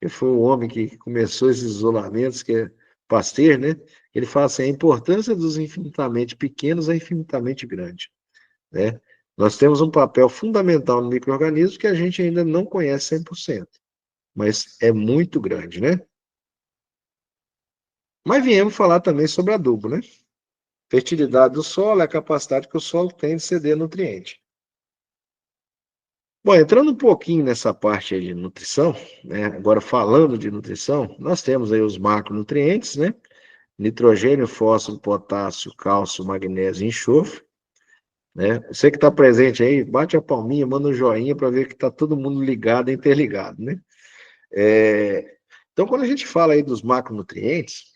Que foi o homem que começou esses isolamentos, que é Pasteur, né? Ele fala assim, a importância dos infinitamente pequenos é infinitamente grande, né? Nós temos um papel fundamental no micro-organismo que a gente ainda não conhece 100%, mas é muito grande, né? Mas viemos falar também sobre adubo, né? Fertilidade do solo é a capacidade que o solo tem de ceder nutriente. Bom, entrando um pouquinho nessa parte aí de nutrição, né? Agora falando de nutrição, nós temos aí os macronutrientes, né? Nitrogênio, fósforo, potássio, cálcio, magnésio e enxofre, né? Você que está presente aí, bate a palminha, manda um joinha para ver que está todo mundo ligado e interligado, né? Então, quando a gente fala aí dos macronutrientes,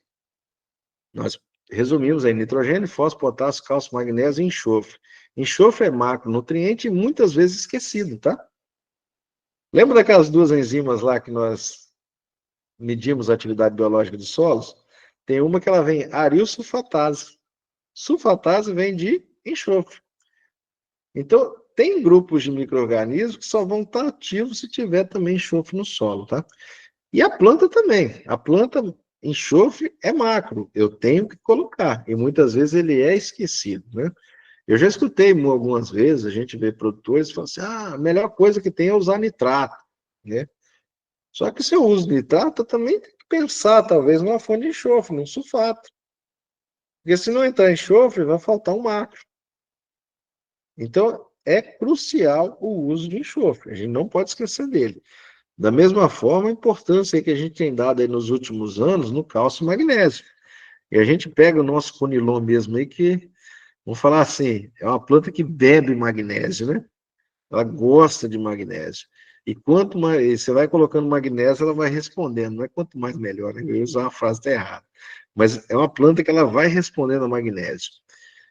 nós resumimos aí nitrogênio, fósforo, potássio, cálcio, magnésio e enxofre. Enxofre é macronutriente e muitas vezes esquecido, tá? Lembra daquelas duas enzimas lá que nós medimos a atividade biológica dos solos? Tem uma que ela vem arilsulfatase. Sulfatase vem de enxofre. Então, tem grupos de micro-organismos que só vão estar ativos se tiver também enxofre no solo, tá? E a planta também. A planta, enxofre é macro. Eu tenho que colocar. E muitas vezes ele é esquecido, né? Eu já escutei algumas vezes, a gente vê produtores falando assim, a melhor coisa que tem é usar nitrato, né? Só que se eu uso nitrato, eu também tenho que pensar, talvez, numa fonte de enxofre, num sulfato. Porque se não entrar enxofre, vai faltar um macro. Então, é crucial o uso de enxofre. A gente não pode esquecer dele. Da mesma forma, a importância que a gente tem dado aí nos últimos anos no cálcio e magnésio. E a gente pega o nosso conilon mesmo aí, que, vamos falar assim, é uma planta que bebe magnésio, né? Ela gosta de magnésio. E quanto mais você vai colocando magnésio, ela vai respondendo. Não é quanto mais melhor, né? Eu ia usar uma frase até errada. Mas é uma planta que ela vai respondendo a magnésio.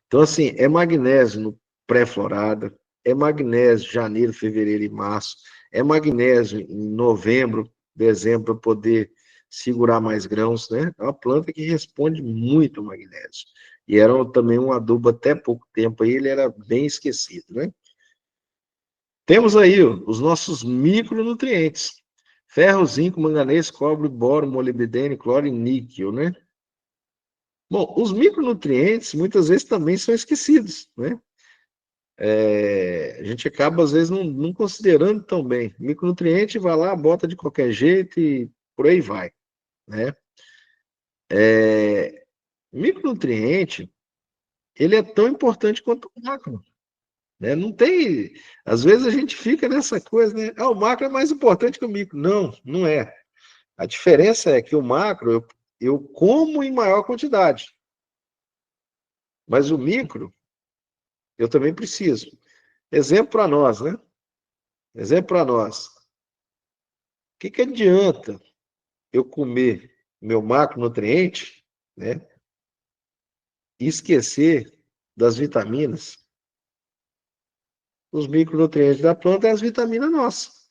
Então, assim, é magnésio no pré-florada, é magnésio janeiro, fevereiro e março, é magnésio em novembro, dezembro, para poder segurar mais grãos, né? É uma planta que responde muito ao magnésio. E era também um adubo até pouco tempo aí, ele era bem esquecido, né? Temos aí os nossos micronutrientes: ferro, zinco, manganês, cobre, boro, molibdênio, cloro e níquel, né? Bom, os micronutrientes muitas vezes também são esquecidos, né? A gente acaba às vezes não considerando tão bem. Micronutriente vai lá, bota de qualquer jeito e por aí vai, né? Micronutriente, ele é tão importante quanto o macro, né? Não tem, às vezes a gente fica nessa coisa, né? Ah, o macro é mais importante que o micro. Não, não é. A diferença é que o macro eu como em maior quantidade, mas o micro eu também preciso. Exemplo para nós, né? Exemplo para nós. O que adianta eu comer meu macronutriente, né? E esquecer das vitaminas? Os micronutrientes da planta é as vitaminas nossas,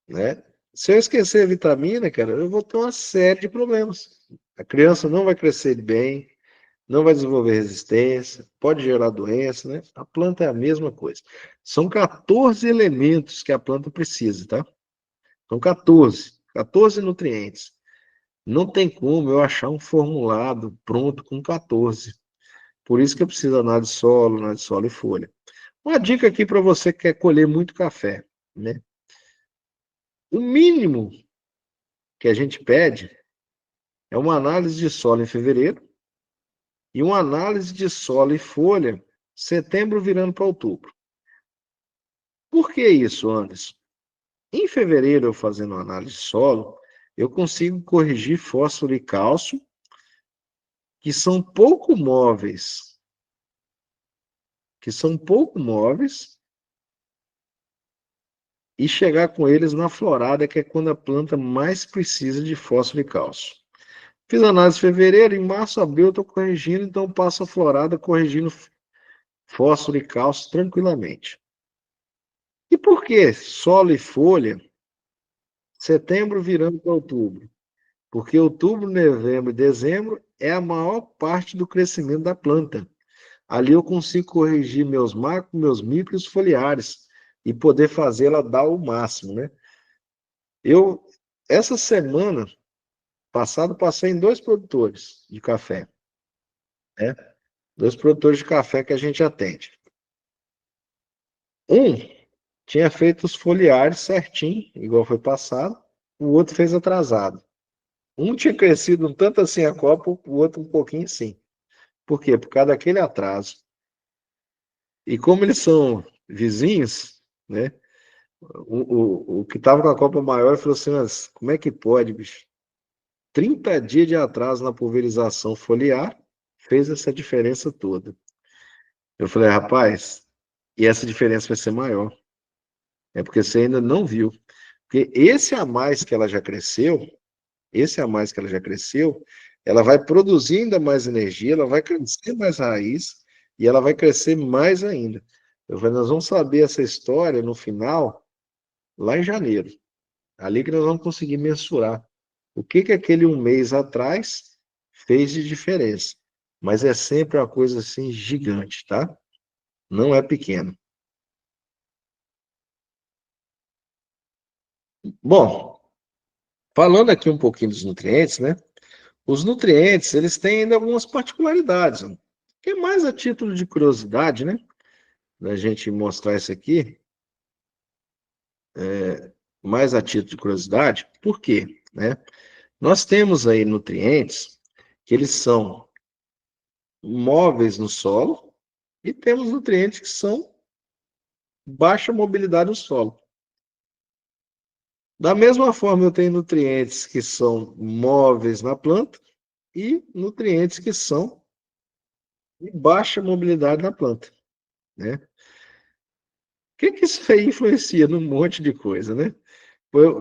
né? Se eu esquecer a vitamina, cara, eu vou ter uma série de problemas. A criança não vai crescer bem, não vai desenvolver resistência, pode gerar doença, né? A planta é a mesma coisa. São 14 elementos que a planta precisa, tá? São 14 nutrientes. Não tem como eu achar um formulado pronto com 14. Por isso que eu preciso análise de solo e folha. Uma dica aqui para você que quer colher muito café, né? O mínimo que a gente pede é uma análise de solo em fevereiro e uma análise de solo e folha setembro virando para outubro. Por que isso, Anderson? Em fevereiro, eu fazendo uma análise de solo, eu consigo corrigir fósforo e cálcio, que são pouco móveis, e chegar com eles na florada, que é quando a planta mais precisa de fósforo e cálcio. Fiz análise em fevereiro, em março, abril, eu estou corrigindo, então passo a florada corrigindo fósforo e cálcio tranquilamente. E por que solo e folha, setembro virando para outubro? Porque outubro, novembro e dezembro é a maior parte do crescimento da planta. Ali eu consigo corrigir meus macros, meus micros foliares e poder fazê-la dar o máximo, né? Eu, essa semana passada, passei em dois produtores de café, né? Dois produtores de café que a gente atende. Um tinha feito os foliares certinho, igual foi passado, o outro fez atrasado. Um tinha crescido um tanto assim a copa, o outro um pouquinho sim. Por quê? Por causa daquele atraso. E como eles são vizinhos, né? O que estava com a copa maior falou assim: mas como é que pode, bicho? 30 dias de atraso na pulverização foliar fez essa diferença toda. Eu falei, rapaz, e essa diferença vai ser maior. É porque você ainda não viu. Porque esse a mais que ela já cresceu, esse a mais que ela já cresceu, ela vai produzir ainda mais energia, ela vai crescer mais raiz e ela vai crescer mais ainda. Eu falei, nós vamos saber essa história no final, lá em janeiro. Ali que nós vamos conseguir mensurar o que que aquele um mês atrás fez de diferença. Mas é sempre uma coisa assim gigante, tá? Não é pequeno. Bom, falando aqui um pouquinho dos nutrientes, né? Os nutrientes, eles têm ainda algumas particularidades, né? Que é mais a título de curiosidade, né? Da gente mostrar isso aqui, mais a título de curiosidade, por quê? Né? Nós temos aí nutrientes que eles são móveis no solo e temos nutrientes que são baixa mobilidade no solo. Da mesma forma, eu tenho nutrientes que são móveis na planta e nutrientes que são de baixa mobilidade na planta, né? O que que isso aí influencia num monte de coisa, né?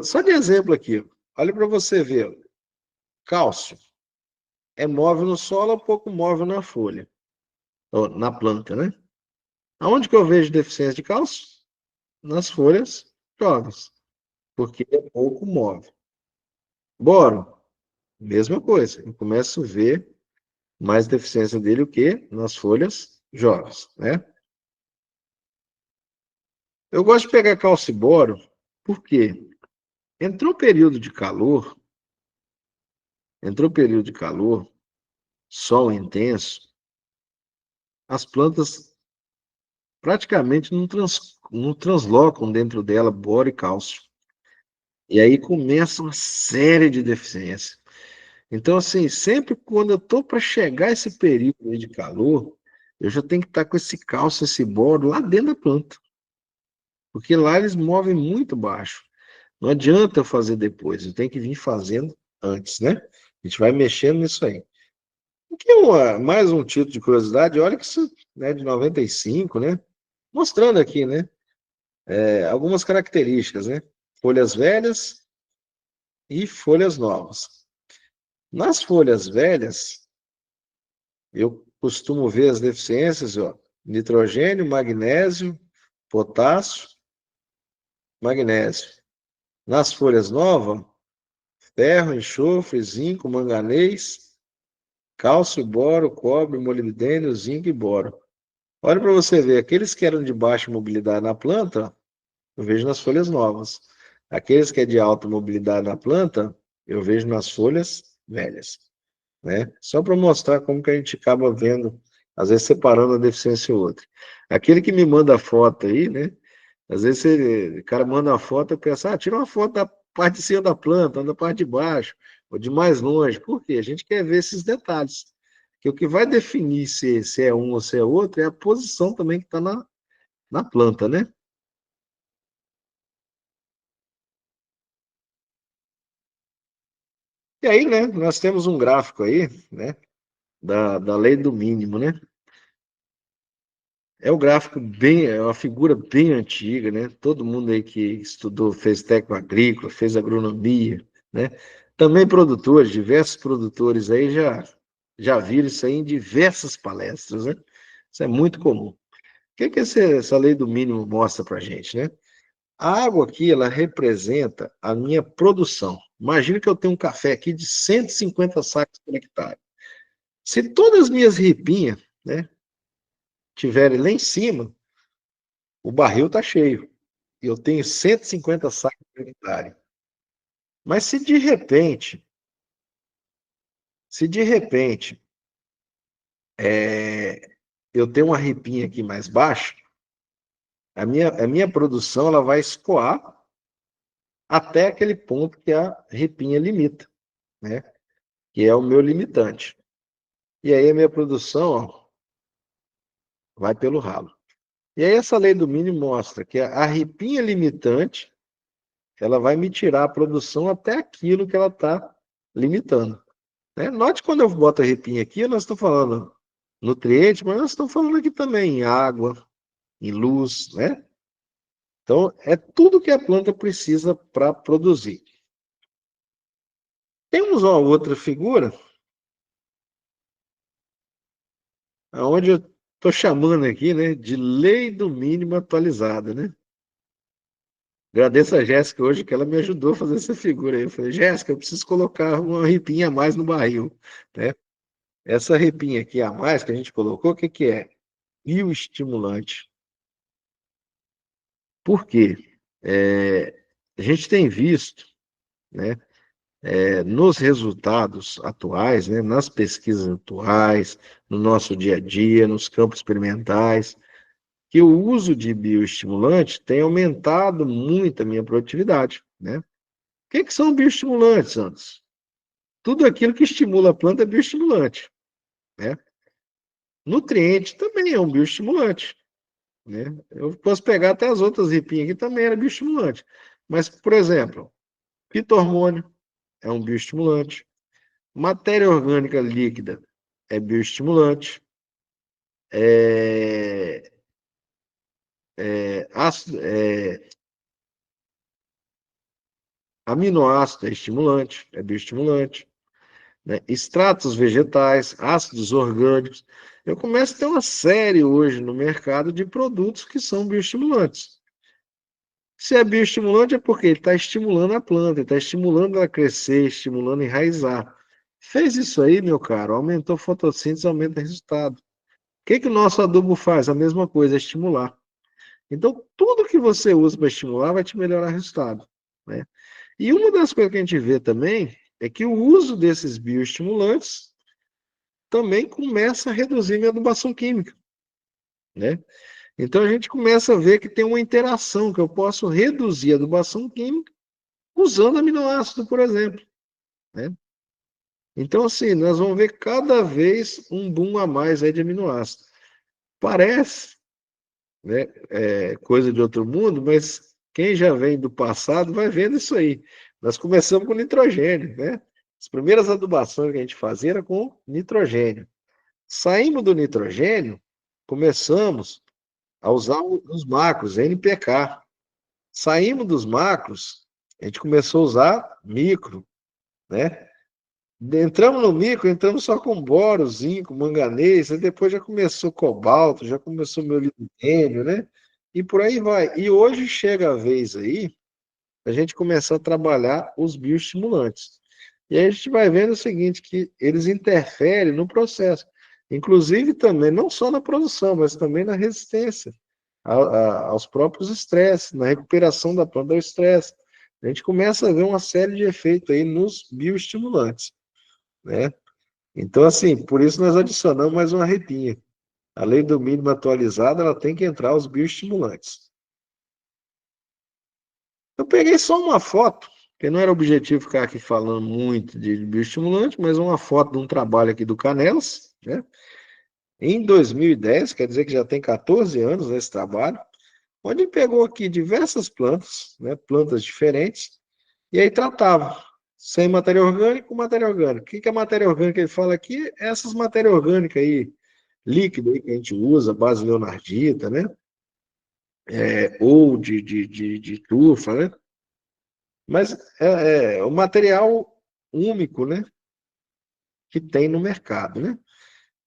Só de exemplo aqui, olha para você ver, cálcio é móvel no solo, pouco móvel na folha, ou na planta, né? Aonde que eu vejo deficiência de cálcio? Nas folhas jovens, porque é pouco móvel. Boro, mesma coisa, eu começo a ver mais deficiência dele o que? Nas folhas jovens, né? Eu gosto de pegar cálcio e boro, porque entrou período de calor, entrou período de calor, sol intenso, as plantas praticamente não translocam dentro dela boro e cálcio. E aí começa uma série de deficiências. Então, assim, sempre quando eu estou para chegar esse período de calor, eu já tenho que estar com esse cálcio, esse boro lá dentro da planta. Porque lá eles movem muito baixo. Não adianta eu fazer depois, eu tenho que vir fazendo antes, né? A gente vai mexendo nisso aí. Aqui mais um título de curiosidade, olha que isso é de 95, né? Mostrando aqui, né? Algumas características, né? Folhas velhas e folhas novas. Nas folhas velhas, eu costumo ver as deficiências, ó, nitrogênio, magnésio, potássio, magnésio. Nas folhas novas, ferro, enxofre, zinco, manganês, cálcio, boro, cobre, molibdênio, zinco e boro. Olha para você ver, aqueles que eram de baixa mobilidade na planta, eu vejo nas folhas novas. Aqueles que é de alta mobilidade na planta, eu vejo nas folhas velhas, né? Só para mostrar como que a gente acaba vendo, às vezes separando a deficiência e outra. Aquele que me manda foto aí, né? Às vezes o cara manda uma foto, eu penso, tira uma foto da parte de cima da planta, da parte de baixo, ou de mais longe. Por quê? A gente quer ver esses detalhes. Que o que vai definir se é um ou se é outro é a posição também que está na planta, né? E aí, né, nós temos um gráfico aí, né, da lei do mínimo, né? É um gráfico bem, é uma figura bem antiga, né? Todo mundo aí que estudou, fez técnico agrícola, fez agronomia, né? Também produtores, diversos produtores aí já viram isso aí em diversas palestras, né? Isso é muito comum. O que essa lei do mínimo mostra para a gente, né? A água aqui, ela representa a minha produção. Imagina que eu tenho um café aqui de 150 sacos por hectare. Se todas as minhas ripinhas, né, tiverem lá em cima, o barril está cheio. E eu tenho 150 sacos por hectare. Mas se de repente eu tenho uma ripinha aqui mais baixa, a minha produção ela vai escoar até aquele ponto que a ripinha limita, né? Que é o meu limitante. E aí a minha produção, ó, vai pelo ralo. E aí essa lei do mínimo mostra que a ripinha limitante, ela vai me tirar a produção até aquilo que ela está limitando. Né? Note quando eu boto a ripinha aqui, nós estamos falando nutriente, mas nós estamos falando aqui também em água, em luz, né? Então, é tudo que a planta precisa para produzir. Temos uma outra figura, onde eu estou chamando aqui, né, de lei do mínimo atualizada, né? Agradeço a Jéssica hoje que ela me ajudou a fazer essa figura aí. Eu falei, Jéssica, eu preciso colocar uma ripinha a mais no barril, né? Essa ripinha aqui a mais que a gente colocou, o que que é? Bioestimulante. Por quê? A gente tem visto, né, nos resultados atuais, né, nas pesquisas atuais, no nosso dia a dia, nos campos experimentais, que o uso de bioestimulante tem aumentado muito a minha produtividade, né? O que são bioestimulantes, Anderson? Tudo aquilo que estimula a planta é bioestimulante, né? Nutriente também é um bioestimulante, né? Eu posso pegar até as outras ripinhas aqui também era bioestimulante. Mas, por exemplo, fito-hormônio é um bioestimulante, matéria orgânica líquida é bioestimulante, é, ácido, aminoácido é estimulante, é bioestimulante, né? Extratos vegetais, ácidos orgânicos. Eu começo a ter uma série hoje no mercado de produtos que são bioestimulantes. Se é bioestimulante é porque ele está estimulando a planta, ele está estimulando ela a crescer, estimulando a enraizar. Fez isso aí, meu caro, aumentou a fotossíntese, aumenta o resultado. O que o nosso adubo faz? A mesma coisa, é estimular. Então, tudo que você usa para estimular vai te melhorar o resultado, né? E uma das coisas que a gente vê também é que o uso desses bioestimulantes também começa a reduzir minha adubação química, né? Então a gente começa a ver que tem uma interação, que eu posso reduzir a adubação química usando aminoácido, por exemplo, né? Então, assim, nós vamos ver cada vez um boom a mais aí de aminoácido. Parece, né, coisa de outro mundo, mas quem já vem do passado vai vendo isso aí. Nós começamos com nitrogênio, né? As primeiras adubações que a gente fazia era com nitrogênio. Saímos do nitrogênio, começamos a usar os macros, NPK. Saímos dos macros, a gente começou a usar micro, né? Entramos no micro, entramos só com boro, zinco, manganês, aí depois já começou cobalto, já começou molibdênio, né? E por aí vai. E hoje chega a vez aí a gente começar a trabalhar os bioestimulantes. E aí a gente vai vendo o seguinte, que eles interferem no processo, inclusive também, não só na produção, mas também na resistência aos próprios estresses, na recuperação da planta ao estresse. A gente começa a ver uma série de efeitos aí nos bioestimulantes, né? Então, assim, por isso nós adicionamos mais uma repinha. A lei do mínimo atualizada, ela tem que entrar os bioestimulantes. Eu peguei só uma foto, porque não era objetivo ficar aqui falando muito de bioestimulante, mas uma foto de um trabalho aqui do Canelas, né? Em 2010, quer dizer que já tem 14 anos nesse trabalho, onde pegou aqui diversas plantas, né, plantas diferentes, e aí tratava sem matéria orgânica com matéria orgânica. O que é matéria orgânica? Ele fala aqui, essas matérias orgânicas aí, líquido aí que a gente usa, base leonardita, né? Ou de turfa, né? Mas o material único, né, que tem no mercado, né?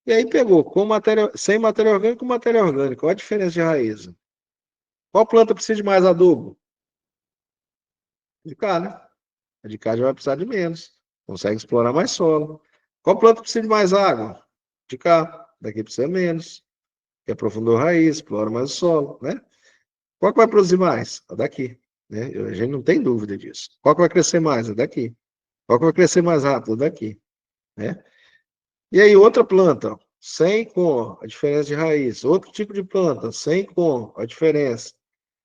E aí pegou sem matéria orgânica com matéria orgânica. Qual a diferença de raiz? Qual planta precisa de mais adubo? De cá, né? A de cá já vai precisar de menos. Consegue explorar mais solo. Qual planta precisa de mais água? De cá. Daqui precisa menos. Que aprofundou a raiz, explora mais o solo, né? Qual que vai produzir mais? A daqui. Né? A gente não tem dúvida disso. Qual que vai crescer mais? A daqui. Qual que vai crescer mais rápido? A daqui. Né? E aí, outra planta, sem com a diferença de raiz. Outro tipo de planta, sem com a diferença.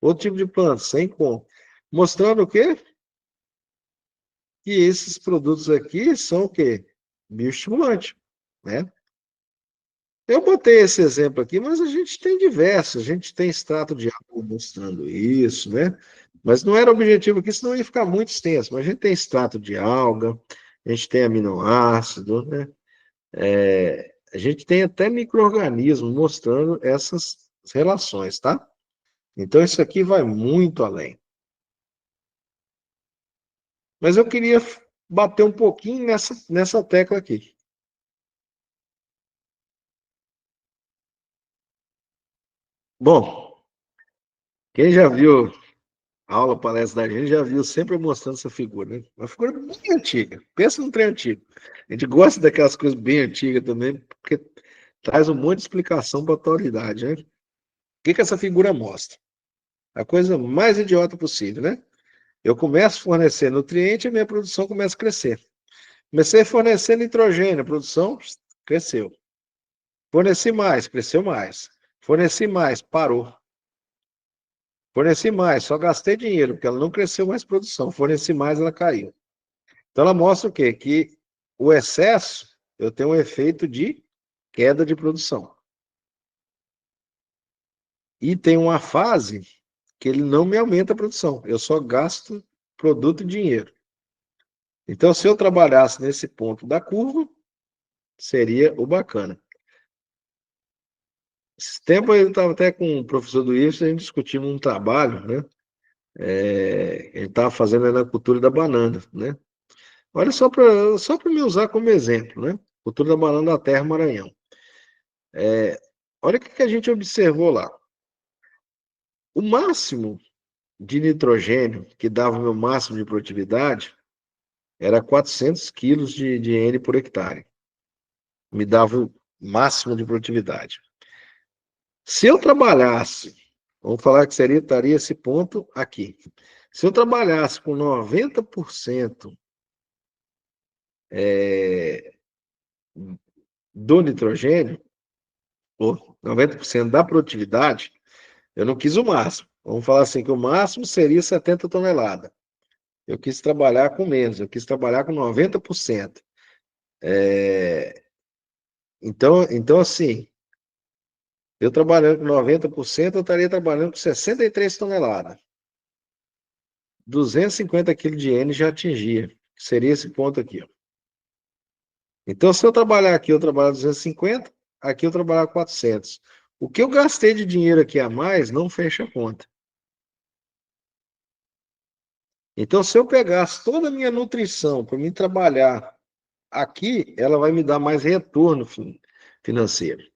Outro tipo de planta, sem com. Mostrando o quê? Que esses produtos aqui são o quê? Bioestimulante, né? Eu botei esse exemplo aqui, mas a gente tem diversos. A gente tem extrato de água mostrando isso, né? Mas não era o objetivo aqui, senão ia ficar muito extenso. Mas a gente tem extrato de alga, a gente tem aminoácido, né? A gente tem até micro-organismos mostrando essas relações, tá? Então, isso aqui vai muito além. Mas eu queria bater um pouquinho nessa tecla aqui. Bom, quem já viu a aula, palestra da gente, já viu sempre eu mostrando essa figura, né? Uma figura bem antiga. Pensa num trem antigo. A gente gosta daquelas coisas bem antigas também, porque traz um monte de explicação para a atualidade, né? O que essa figura mostra? A coisa mais idiota possível, né? Eu começo a fornecer nutriente e a minha produção começa a crescer. Comecei a fornecer nitrogênio, a produção cresceu. Forneci mais, cresceu mais. Forneci mais, parou. Forneci mais, só gastei dinheiro, porque ela não cresceu mais produção. Forneci mais, ela caiu. Então ela mostra o quê? Que o excesso, eu tenho um efeito de queda de produção. E tem uma fase que ele não me aumenta a produção, eu só gasto produto e dinheiro. Então, se eu trabalhasse nesse ponto da curva, seria o bacana. Esse tempo eu estava até com o professor do IFES, a gente discutiu um trabalho, né? Ele estava fazendo aí na cultura da banana, né? Olha só para me usar como exemplo, né? Cultura da banana da Terra Maranhão. Olha o que a gente observou lá. O máximo de nitrogênio que dava o meu máximo de produtividade era 400 quilos de N por hectare. Me dava o máximo de produtividade. Se eu trabalhasse, vamos falar que estaria esse ponto aqui. Se eu trabalhasse com 90% do nitrogênio, ou 90% da produtividade, eu não quis o máximo. Vamos falar assim, que o máximo seria 70 toneladas. Eu quis trabalhar com menos, eu quis trabalhar com 90%. Então, assim, eu trabalhando com 90%, eu estaria trabalhando com 63 toneladas. 250 quilos de N já atingia, que seria esse ponto aqui. Ó. Então, se eu trabalhar aqui, eu trabalho 250, aqui eu trabalhar 400. O que eu gastei de dinheiro aqui a mais não fecha a conta. Então, se eu pegasse toda a minha nutrição para mim trabalhar aqui, ela vai me dar mais retorno financeiro.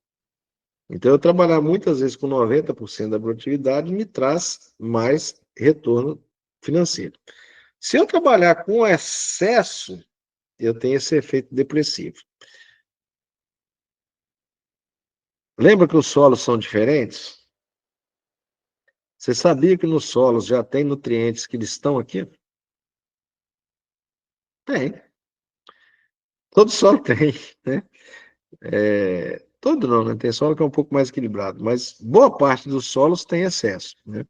Então, eu trabalhar muitas vezes com 90% da produtividade me traz mais retorno financeiro. Se eu trabalhar com excesso, eu tenho esse efeito depressivo. Lembra que os solos são diferentes? Você sabia que nos solos já tem nutrientes que eles estão aqui? Tem. Todo solo tem, né? Todo não, né? Tem solo que é um pouco mais equilibrado, mas boa parte dos solos tem excesso, né?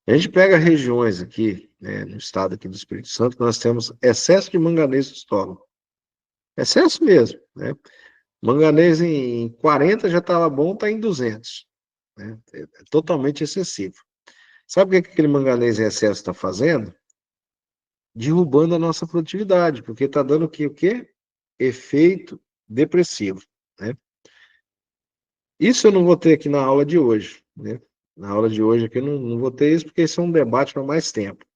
A gente pega regiões aqui, né, no estado aqui do Espírito Santo, que nós temos excesso de manganês no solo. Excesso mesmo, né? Manganês em 40 já estava bom, está em 200. Né? É totalmente excessivo. Sabe o que aquele manganês em excesso está fazendo? Derrubando a nossa produtividade, porque está dando o quê? Efeito depressivo. Né? Isso eu não vou ter aqui na aula de hoje. Né? Na aula de hoje aqui eu não vou ter isso, porque isso é um debate para mais tempo.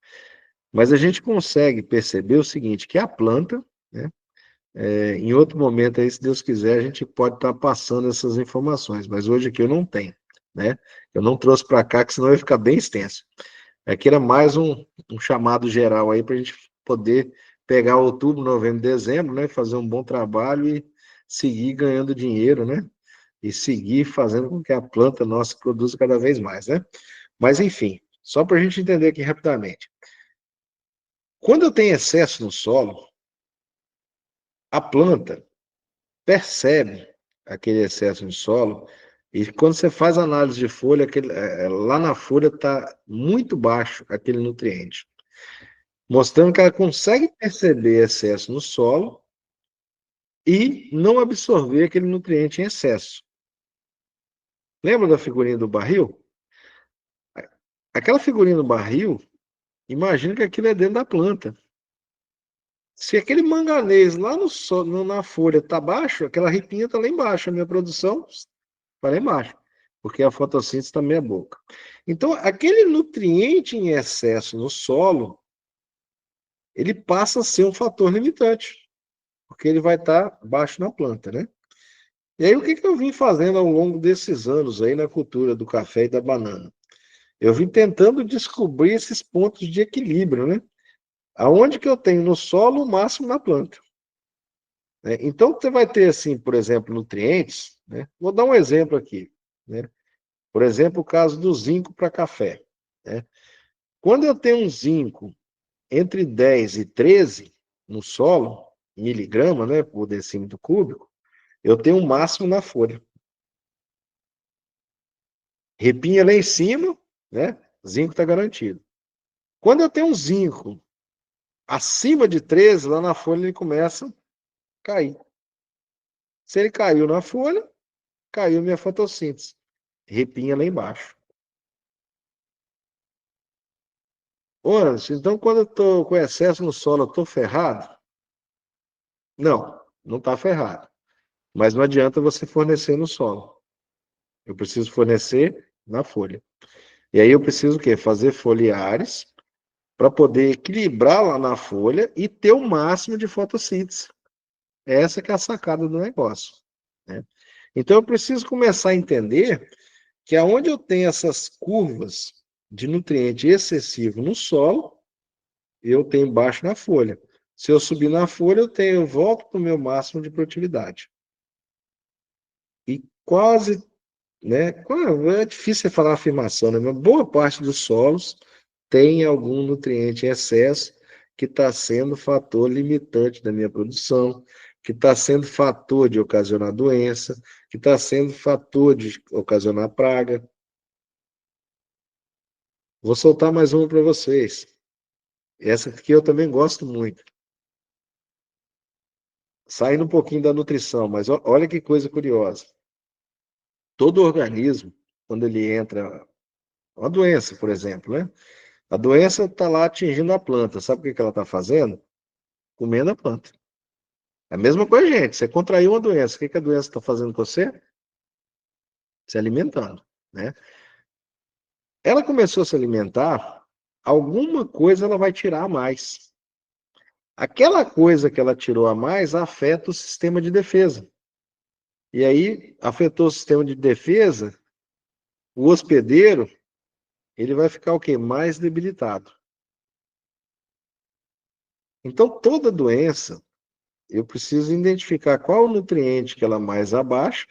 Mas a gente consegue perceber o seguinte, que a planta, né? Em outro momento aí, se Deus quiser, a gente pode estar passando essas informações, mas hoje aqui eu não tenho, né? Eu não trouxe para cá, que senão ia ficar bem extenso. Aqui era mais um chamado geral aí para a gente poder pegar outubro, novembro, dezembro, né? Fazer um bom trabalho e seguir ganhando dinheiro, né? E seguir fazendo com que a planta nossa produza cada vez mais, né? Mas enfim, só para a gente entender aqui rapidamente. Quando eu tenho excesso no solo, a planta percebe aquele excesso de solo, e quando você faz análise de folha, lá na folha está muito baixo aquele nutriente, mostrando que ela consegue perceber excesso no solo e não absorver aquele nutriente em excesso. Lembra da figurinha do barril? Aquela figurinha do barril, imagina que aquilo é dentro da planta. Se aquele manganês lá na folha está baixo, aquela ripinha está lá embaixo, a minha produção vai lá embaixo, porque a fotossíntese também é boca. Então, aquele nutriente em excesso no solo, ele passa a ser um fator limitante, porque ele vai estar baixo na planta, né? E aí, o que eu vim fazendo ao longo desses anos aí na cultura do café e da banana? Eu vim tentando descobrir esses pontos de equilíbrio, né? Aonde que eu tenho no solo o máximo na planta. Né? Então, você vai ter, assim, por exemplo, nutrientes, né? Vou dar um exemplo aqui, né? Por exemplo, o caso do zinco para café, né? Quando eu tenho um zinco entre 10 e 13 no solo, miligrama, né, por decímetro cúbico, eu tenho um máximo na folha. Repinha lá em cima, né? Zinco está garantido. Quando eu tenho um zinco acima de 13, lá na folha ele começa a cair. Se ele caiu na folha, caiu minha fotossíntese. Repinha lá embaixo. Ô, Anderson, então quando eu estou com excesso no solo, eu estou ferrado? Não, não está ferrado. Mas não adianta você fornecer no solo. Eu preciso fornecer na folha. E aí eu preciso o quê? Fazer foliares para poder equilibrar lá na folha e ter o máximo de fotossíntese. Essa que é a sacada do negócio, né? Então eu preciso começar a entender que aonde eu tenho essas curvas de nutriente excessivo no solo, eu tenho baixo na folha. Se eu subir na folha, eu volto para o meu máximo de produtividade. E quase, né? É difícil você falar afirmação, né? Mas boa parte dos solos tem algum nutriente em excesso que está sendo fator limitante da minha produção, que está sendo fator de ocasionar doença, que está sendo fator de ocasionar praga. Vou soltar mais uma para vocês. Essa aqui eu também gosto muito. Saindo um pouquinho da nutrição, mas olha que coisa curiosa. Todo organismo, quando ele entra, uma doença, por exemplo, né? A doença está lá atingindo a planta. Sabe o que ela está fazendo? Comendo a planta. É a mesma coisa, gente. Você contraiu uma doença. O que a doença está fazendo com você? Se alimentando, né? Ela começou a se alimentar, alguma coisa ela vai tirar a mais. Aquela coisa que ela tirou a mais afeta o sistema de defesa. E aí, afetou o sistema de defesa, o hospedeiro, ele vai ficar o quê? Mais debilitado. Então, toda doença, eu preciso identificar qual o nutriente que ela mais abaixa,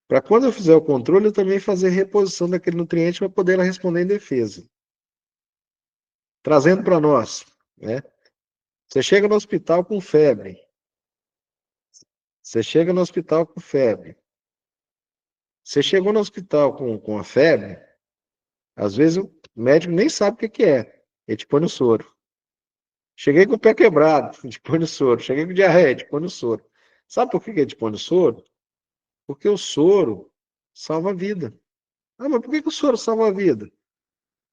para quando eu fizer o controle, eu também fazer reposição daquele nutriente para poder ela responder em defesa. Trazendo para nós, né? Você chega no hospital com febre. Você chega no hospital com febre. Você chegou no hospital com a febre, às vezes o médico nem sabe o que é. Ele te põe no soro. Cheguei com o pé quebrado, te põe no soro. Cheguei com diarreia, te põe no soro. Sabe por que ele te põe no soro? Porque o soro salva a vida. Ah, mas por que o soro salva a vida?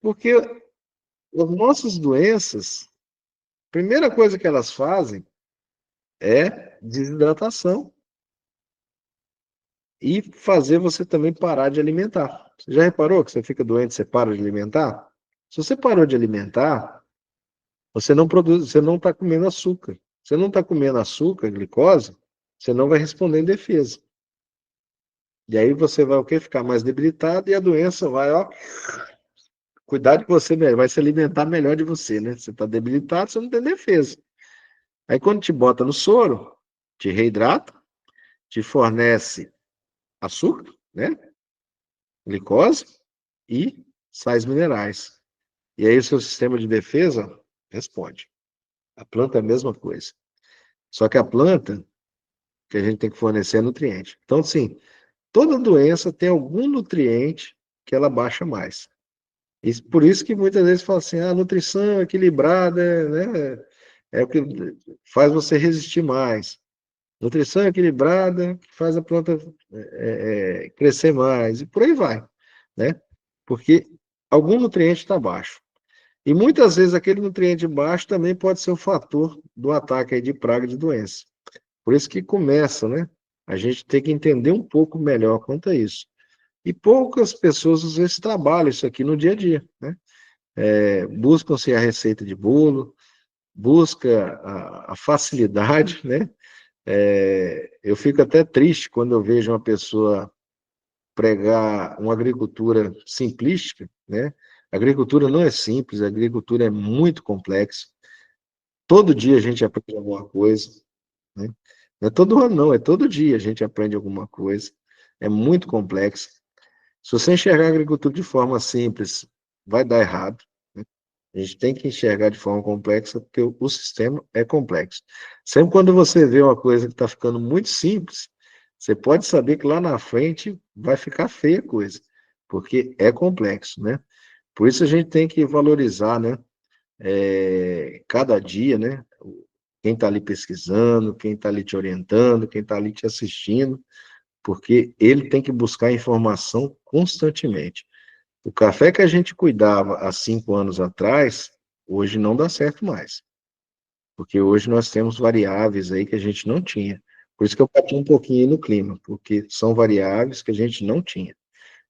Porque as nossas doenças, a primeira coisa que elas fazem é desidratação e fazer você também parar de alimentar. Você já reparou que você fica doente, você para de alimentar? Se você parou de alimentar, você não produz, você não está comendo açúcar. Você não está comendo açúcar, glicose, você não vai responder em defesa. E aí você vai o quê? Ficar mais debilitado e a doença vai, ó, cuidar de você, vai se alimentar melhor de você, né? Você está debilitado, você não tem defesa. Aí quando te bota no soro, te reidrata, te fornece açúcar, né? Glicose e sais minerais. E aí o seu sistema de defesa responde. A planta é a mesma coisa. Só que a planta que a gente tem que fornecer é nutriente. Então, sim, toda doença tem algum nutriente que ela baixa mais. E por isso que muitas vezes fala assim, a nutrição equilibrada, né, é o que faz você resistir mais. Nutrição equilibrada que faz a planta crescer mais, e por aí vai, né? Porque algum nutriente está baixo. E muitas vezes aquele nutriente baixo também pode ser o fator do ataque aí de praga e de doença. Por isso que começa, né? A gente tem que entender um pouco melhor quanto a isso. E poucas pessoas às vezes trabalham isso aqui no dia a dia, né? Buscam-se a receita de bolo, busca a facilidade, né? Eu fico até triste quando eu vejo uma pessoa pregar uma agricultura simplística, né? A agricultura não é simples, a agricultura é muito complexa. Todo dia a gente aprende alguma coisa, né? Não é todo ano, não, é todo dia a gente aprende alguma coisa. É muito complexo. Se você enxergar a agricultura de forma simples, vai dar errado, né? A gente tem que enxergar de forma complexa, porque o sistema é complexo. Sempre quando você vê uma coisa que está ficando muito simples, você pode saber que lá na frente vai ficar feia a coisa, porque é complexo, né? Por isso a gente tem que valorizar, né? Cada dia, né? Quem está ali pesquisando, quem está ali te orientando, quem está ali te assistindo, porque ele tem que buscar informação constantemente. O café que a gente cuidava há 5 anos atrás, hoje não dá certo mais, porque hoje nós temos variáveis aí que a gente não tinha. Por isso que eu bati um pouquinho no clima, porque são variáveis que a gente não tinha.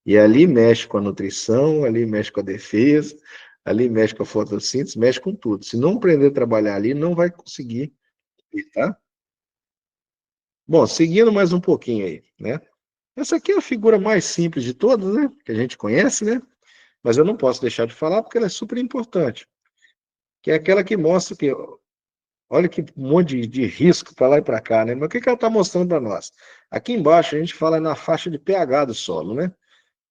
E ali mexe com a nutrição, ali mexe com a defesa, ali mexe com a fotossíntese, mexe com tudo. Se não aprender a trabalhar ali, não vai conseguir, tá? Bom, seguindo mais um pouquinho aí, né? Essa aqui é a figura mais simples de todas, né? Que a gente conhece, né? Mas eu não posso deixar de falar porque ela é super importante. Que é aquela que mostra que, olha que monte de risco para lá e para cá, né? Mas o que ela está mostrando para nós? Aqui embaixo a gente fala na faixa de pH do solo, né?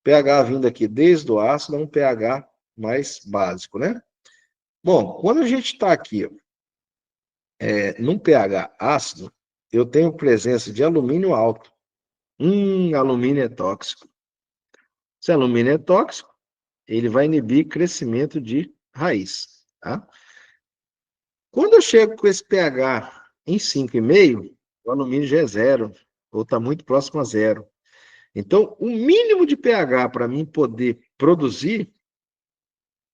pH vindo aqui desde o ácido a um pH mais básico, né? Bom, quando a gente está aqui num pH ácido, eu tenho presença de alumínio alto. Alumínio é tóxico. Se alumínio é tóxico, ele vai inibir crescimento de raiz, tá? Quando eu chego com esse pH em 5,5, o alumínio já é zero, ou está muito próximo a zero. Então, o mínimo de pH para mim poder produzir,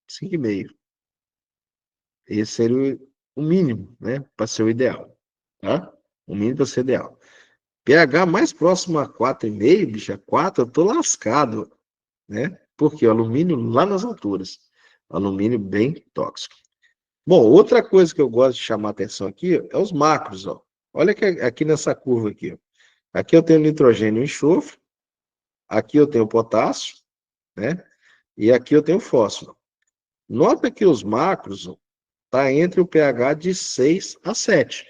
5,5. Esse seria o mínimo, né? Para ser o ideal, tá? O mínimo para ser ideal. pH mais próximo a 4,5, bicho, a 4, eu tô lascado, né? Porque o alumínio lá nas alturas. Alumínio bem tóxico. Bom, outra coisa que eu gosto de chamar a atenção aqui é os macros, ó. Olha aqui nessa curva aqui, ó. Aqui eu tenho nitrogênio e enxofre, aqui eu tenho potássio, né? E aqui eu tenho fósforo. Nota que os macros tá entre o pH de 6 a 7,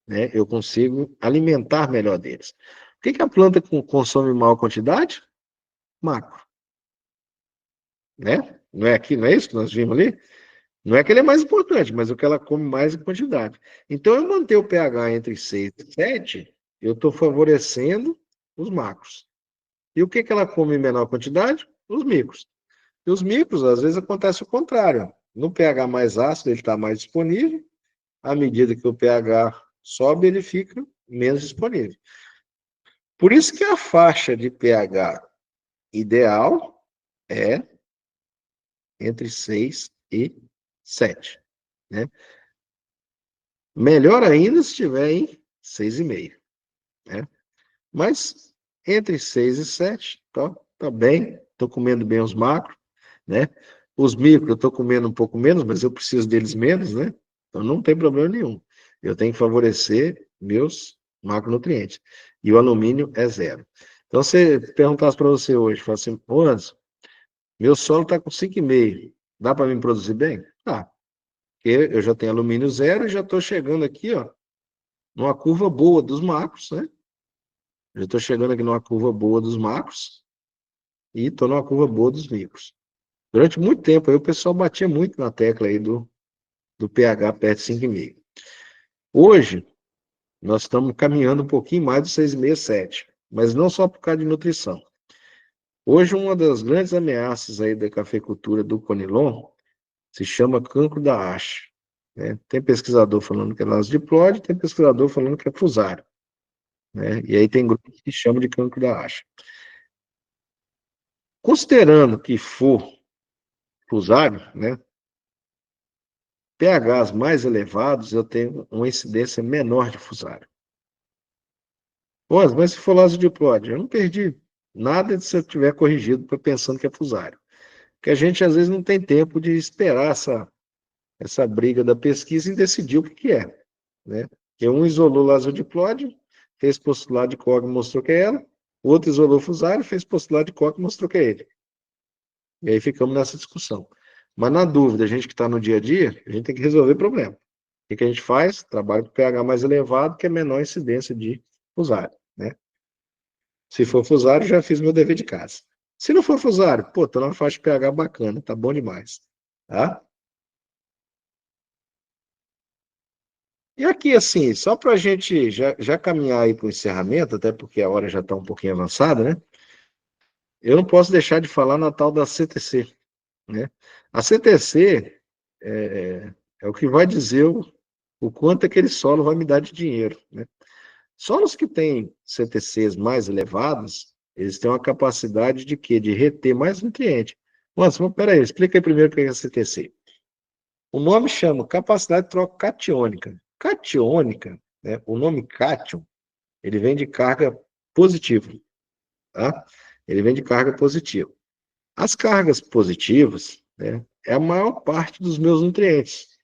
né? Eu consigo alimentar melhor deles. O que a planta consome em maior quantidade? Macro, né? Não é aqui, não é isso que nós vimos ali? Não é que ele é mais importante, mas o que ela come mais em quantidade. Então, eu manter o pH entre 6 e 7, eu estou favorecendo os macros. E o que ela come em menor quantidade? Os micros. E os micros, às vezes, acontece o contrário. No pH mais ácido, ele está mais disponível. À medida que o pH sobe, ele fica menos disponível. Por isso que a faixa de pH ideal é entre 6 e 7, né? Melhor ainda se estiver em 6,5, né? Mas entre 6 e 7, tá bem, estou comendo bem os macros, né? Os micros eu estou comendo um pouco menos, mas eu preciso deles menos, né? Então não tem problema nenhum. Eu tenho que favorecer meus macronutrientes. E o alumínio é zero. Então, se perguntasse para você hoje, fala assim, ô Anderson, meu solo está com 5,5, dá para me produzir bem? Tá, porque eu já tenho alumínio zero e já estou chegando aqui, ó, numa curva boa dos macros, né? Já estou chegando aqui numa curva boa dos macros e estou numa curva boa dos micros. Durante muito tempo, aí o pessoal batia muito na tecla aí do pH perto de 5,5. Hoje, nós estamos caminhando um pouquinho mais de 6,5, 7, mas não só por causa de nutrição. Hoje, uma das grandes ameaças aí da cafeicultura do Conilon se chama cancro da haste, né? Tem pesquisador falando que é naso diploide, tem pesquisador falando que é fusário, né? E aí tem grupos que chamam de cancro da haste. Considerando que for fusário, né? pHs mais elevados, eu tenho uma incidência menor de fusário. Mas se for naso diploide, eu não perdi nada se eu tiver corrigido pensando que é fusário. Porque a gente, às vezes, não tem tempo de esperar essa briga da pesquisa e decidir o que é, né? Porque um isolou lasodiploide, fez postulado de Koch e mostrou que é ela, o outro isolou fusário, fez postulado de Koch e mostrou que é ele. E aí ficamos nessa discussão. Mas na dúvida, a gente que está no dia a dia, a gente tem que resolver o problema. O que a gente faz? Trabalha com pH mais elevado, que é menor incidência de fusário, né? Se for fusário, já fiz meu dever de casa. Se não for fusário, pô, tô numa faixa de pH bacana, tá bom demais. Tá? E aqui, assim, só para a gente já caminhar aí para o encerramento, até porque a hora já está um pouquinho avançada, né? Eu não posso deixar de falar na tal da CTC, né? A CTC é o que vai dizer o quanto aquele solo vai me dar de dinheiro, né? Solos que têm CTCs mais elevados, eles têm uma capacidade de quê? De reter mais nutriente. Mas peraí, explica aí primeiro o que é CTC. O nome chama capacidade de troca catiônica. Catiônica, né? O nome cátion, ele vem de carga positiva, tá? Ele vem de carga positiva. As cargas positivas, né, é a maior parte dos meus nutrientes.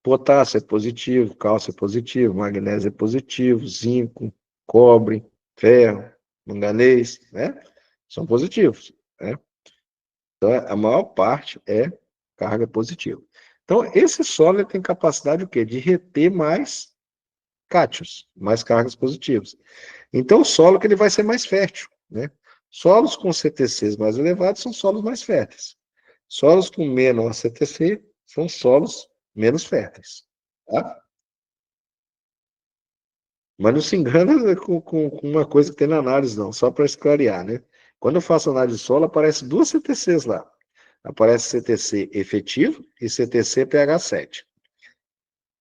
Potássio é positivo, cálcio é positivo, magnésio é positivo, zinco, cobre, ferro, manganês, né? São positivos, né? Então, a maior parte é carga positiva. Então, esse solo ele tem capacidade o quê? De reter mais cátions, mais cargas positivas. Então, o solo que ele vai ser mais fértil, né? Solos com CTCs mais elevados são solos mais férteis. Solos com menos CTC são solos menos férteis. Tá? Mas não se engana com uma coisa que tem na análise, não, só para esclarear, né? Quando eu faço análise de solo, aparece duas CTCs lá. Aparece CTC efetivo e CTC pH 7.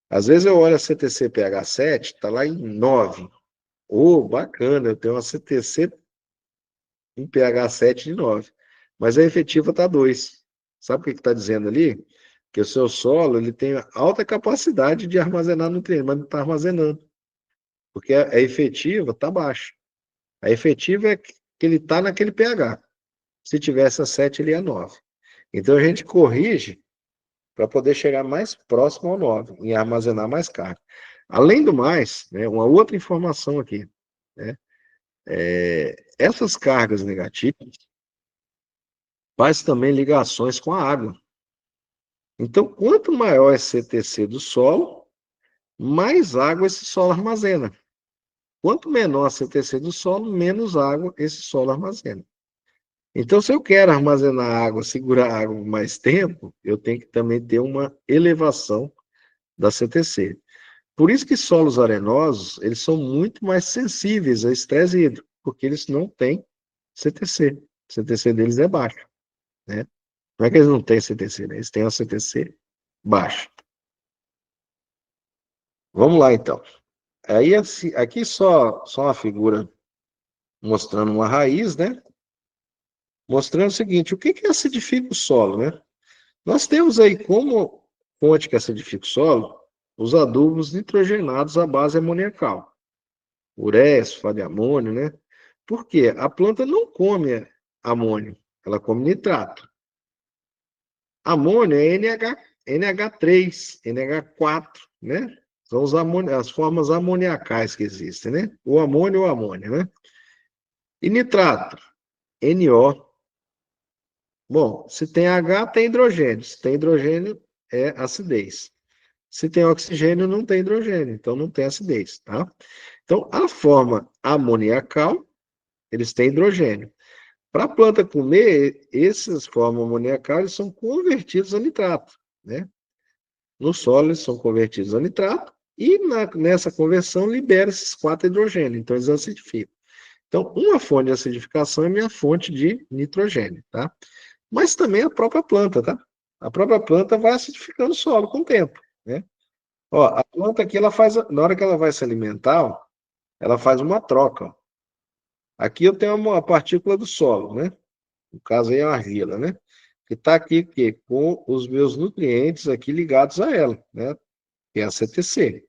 Às vezes eu olho a CTC pH 7, está lá em 9. Bacana, eu tenho uma CTC em pH 7 de 9. Mas a efetiva está 2. Sabe o que está dizendo ali? Que o seu solo ele tem alta capacidade de armazenar nutrientes, mas não está armazenando. Porque a efetiva está baixa. A efetiva é que ele está naquele pH. Se tivesse a 7, ele ia 9. Então a gente corrige para poder chegar mais próximo ao 9 e armazenar mais carga. Além do mais, né, uma outra informação aqui, né, essas cargas negativas faz também ligações com a água. Então, quanto maior é CTC do solo, mais água esse solo armazena. Quanto menor a CTC do solo, menos água esse solo armazena. Então, se eu quero armazenar água, segurar água por mais tempo, eu tenho que também ter uma elevação da CTC. Por isso que solos arenosos, eles são muito mais sensíveis a estresse hídrico, porque eles não têm CTC. O CTC deles é baixo, né? Não é que eles não têm CTC, né? Eles têm uma CTC baixa. Vamos lá, então. Aí, aqui só uma figura mostrando uma raiz, né? Mostrando o seguinte, o que acidifica o solo, né? Nós temos aí como fonte que acidifica o solo os adubos nitrogenados à base amoniacal. Ureia, sulfato de amônio, né? Por quê? A planta não come amônio, ela come nitrato. Amônio é NH3, NH4, né? São as formas amoniacais que existem, né? O amônio ou amônia, né? E nitrato, NO. Bom, se tem H, tem hidrogênio. Se tem hidrogênio, é acidez. Se tem oxigênio, não tem hidrogênio, então não tem acidez, tá? Então, a forma amoniacal, eles têm hidrogênio. Para a planta comer, essas formas amoniacais são convertidos a nitrato, né? No solo, eles são convertidos a nitrato e nessa conversão libera esses quatro hidrogênios, então eles acidificam. Então, uma fonte de acidificação é minha fonte de nitrogênio, tá? Mas também a própria planta, tá? A própria planta vai acidificando o solo com o tempo, né? Ó, a planta aqui, ela faz, na hora que ela vai se alimentar, ó, ela faz uma troca, ó. Aqui eu tenho uma partícula do solo, né? No caso aí é a argila, né? Que está aqui que, com os meus nutrientes aqui ligados a ela, né? Que é a CTC.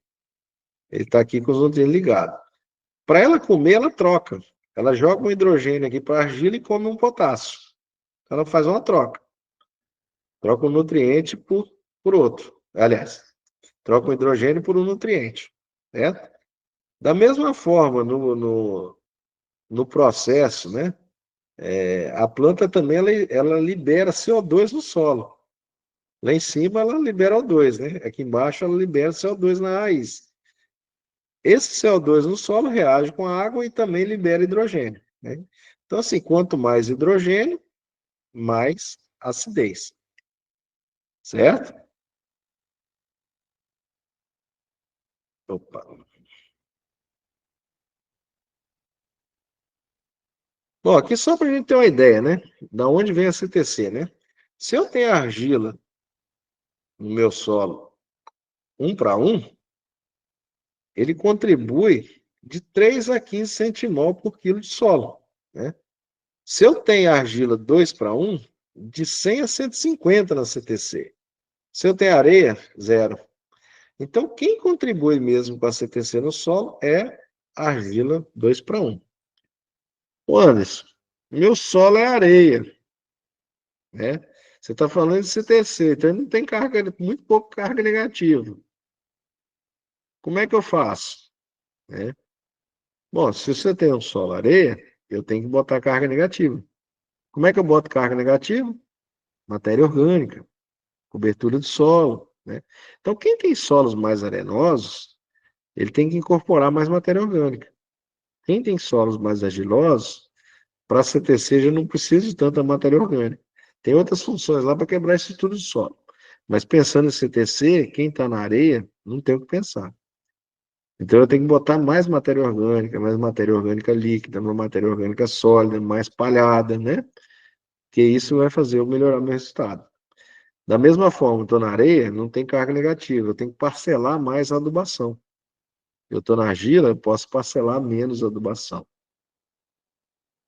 Ele está aqui com os nutrientes ligados. Para ela comer, ela troca. Ela joga um hidrogênio aqui para a argila e come um potássio. Ela faz uma troca. Troca um nutriente por outro. Aliás, troca um hidrogênio por um nutriente. Certo? Da mesma forma, no processo, né? A planta também ela libera CO2 no solo. Lá em cima ela libera O2, né? Aqui embaixo ela libera CO2 na raiz. Esse CO2 no solo reage com a água e também libera hidrogênio, né? Então, assim, quanto mais hidrogênio, mais acidez, certo? Opa. Bom, aqui só para a gente ter uma ideia, né? Da onde vem a CTC, né? Se eu tenho argila no meu solo 1:1, ele contribui de 3 a 15 centimol por quilo de solo, né? Se eu tenho argila 2:1, de 100 a 150 na CTC. Se eu tenho areia, zero. Então, quem contribui mesmo com a CTC no solo é a argila 2:1. Ô Anderson, meu solo é areia, né? Você está falando de CTC, então não tem carga, muito pouco carga negativa. Como é que eu faço? Né? Bom, se você tem um solo areia, eu tenho que botar carga negativa. Como é que eu boto carga negativa? Matéria orgânica, cobertura do solo, né? Então, quem tem solos mais arenosos, ele tem que incorporar mais matéria orgânica. Quem tem solos mais argilosos, para a CTC já não precisa de tanta matéria orgânica. Tem outras funções lá para quebrar a estrutura do solo. Mas pensando em CTC, quem está na areia, não tem o que pensar. Então eu tenho que botar mais matéria orgânica líquida, mais matéria orgânica sólida, mais palhada, né? Que isso vai fazer eu melhorar meu resultado. Da mesma forma, estou na areia, não tem carga negativa, eu tenho que parcelar mais a adubação. Eu estou na argila, eu posso parcelar menos a adubação.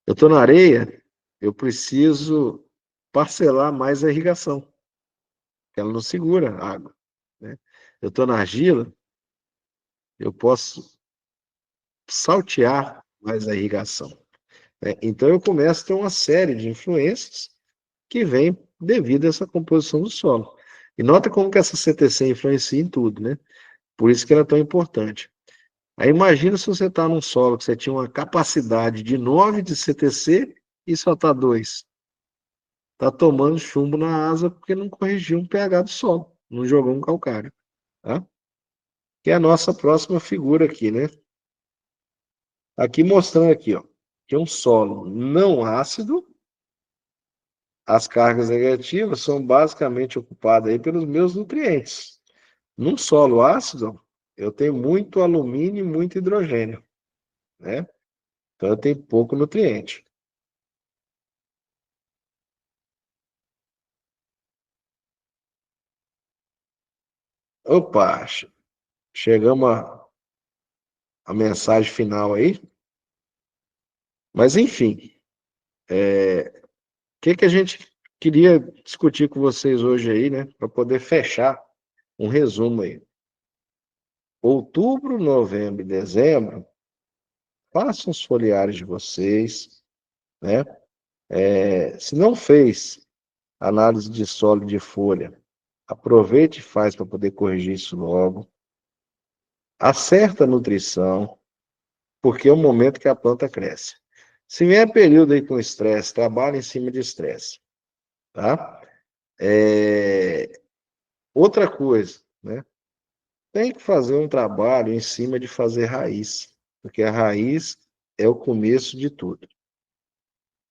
Eu estou na areia, eu preciso parcelar mais a irrigação, que ela não segura a água, né? Eu estou na argila, eu posso saltear mais a irrigação, né? Então eu começo a ter uma série de influências que vem devido a essa composição do solo. E nota como que essa CTC influencia em tudo, né? Por isso que ela é tão importante. Aí imagina se você está num solo que você tinha uma capacidade de 9 de CTC e só está 2. Está tomando chumbo na asa porque não corrigiu um pH do solo, não jogou um calcário, tá? Que é a nossa próxima figura aqui, né? Aqui mostrando aqui, ó, que um solo não ácido, as cargas negativas são basicamente ocupadas aí pelos meus nutrientes. Num solo ácido, eu tenho muito alumínio e muito hidrogênio, né? Então eu tenho pouco nutriente. Opa, chegamos a mensagem final aí. Mas enfim, o que que a gente queria discutir com vocês hoje aí, né? Para poder fechar um resumo aí. Outubro, novembro e dezembro, façam os foliares de vocês, né? Se não fez análise de solo e de folha, aproveite e faz para poder corrigir isso logo. acerta a nutrição, porque é o momento que a planta cresce. Se vier período aí com estresse, trabalha em cima de estresse, tá? Outra coisa, né? Tem que fazer um trabalho em cima de fazer raiz, porque a raiz é o começo de tudo.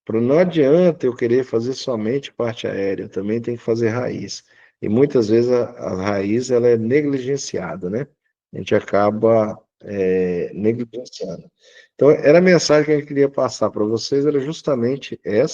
Não adianta eu querer fazer somente parte aérea, eu também tem que fazer raiz. E muitas vezes a raiz ela é negligenciada, né? A gente acaba negligenciando. Então, era a mensagem que eu queria passar para vocês, era justamente essa.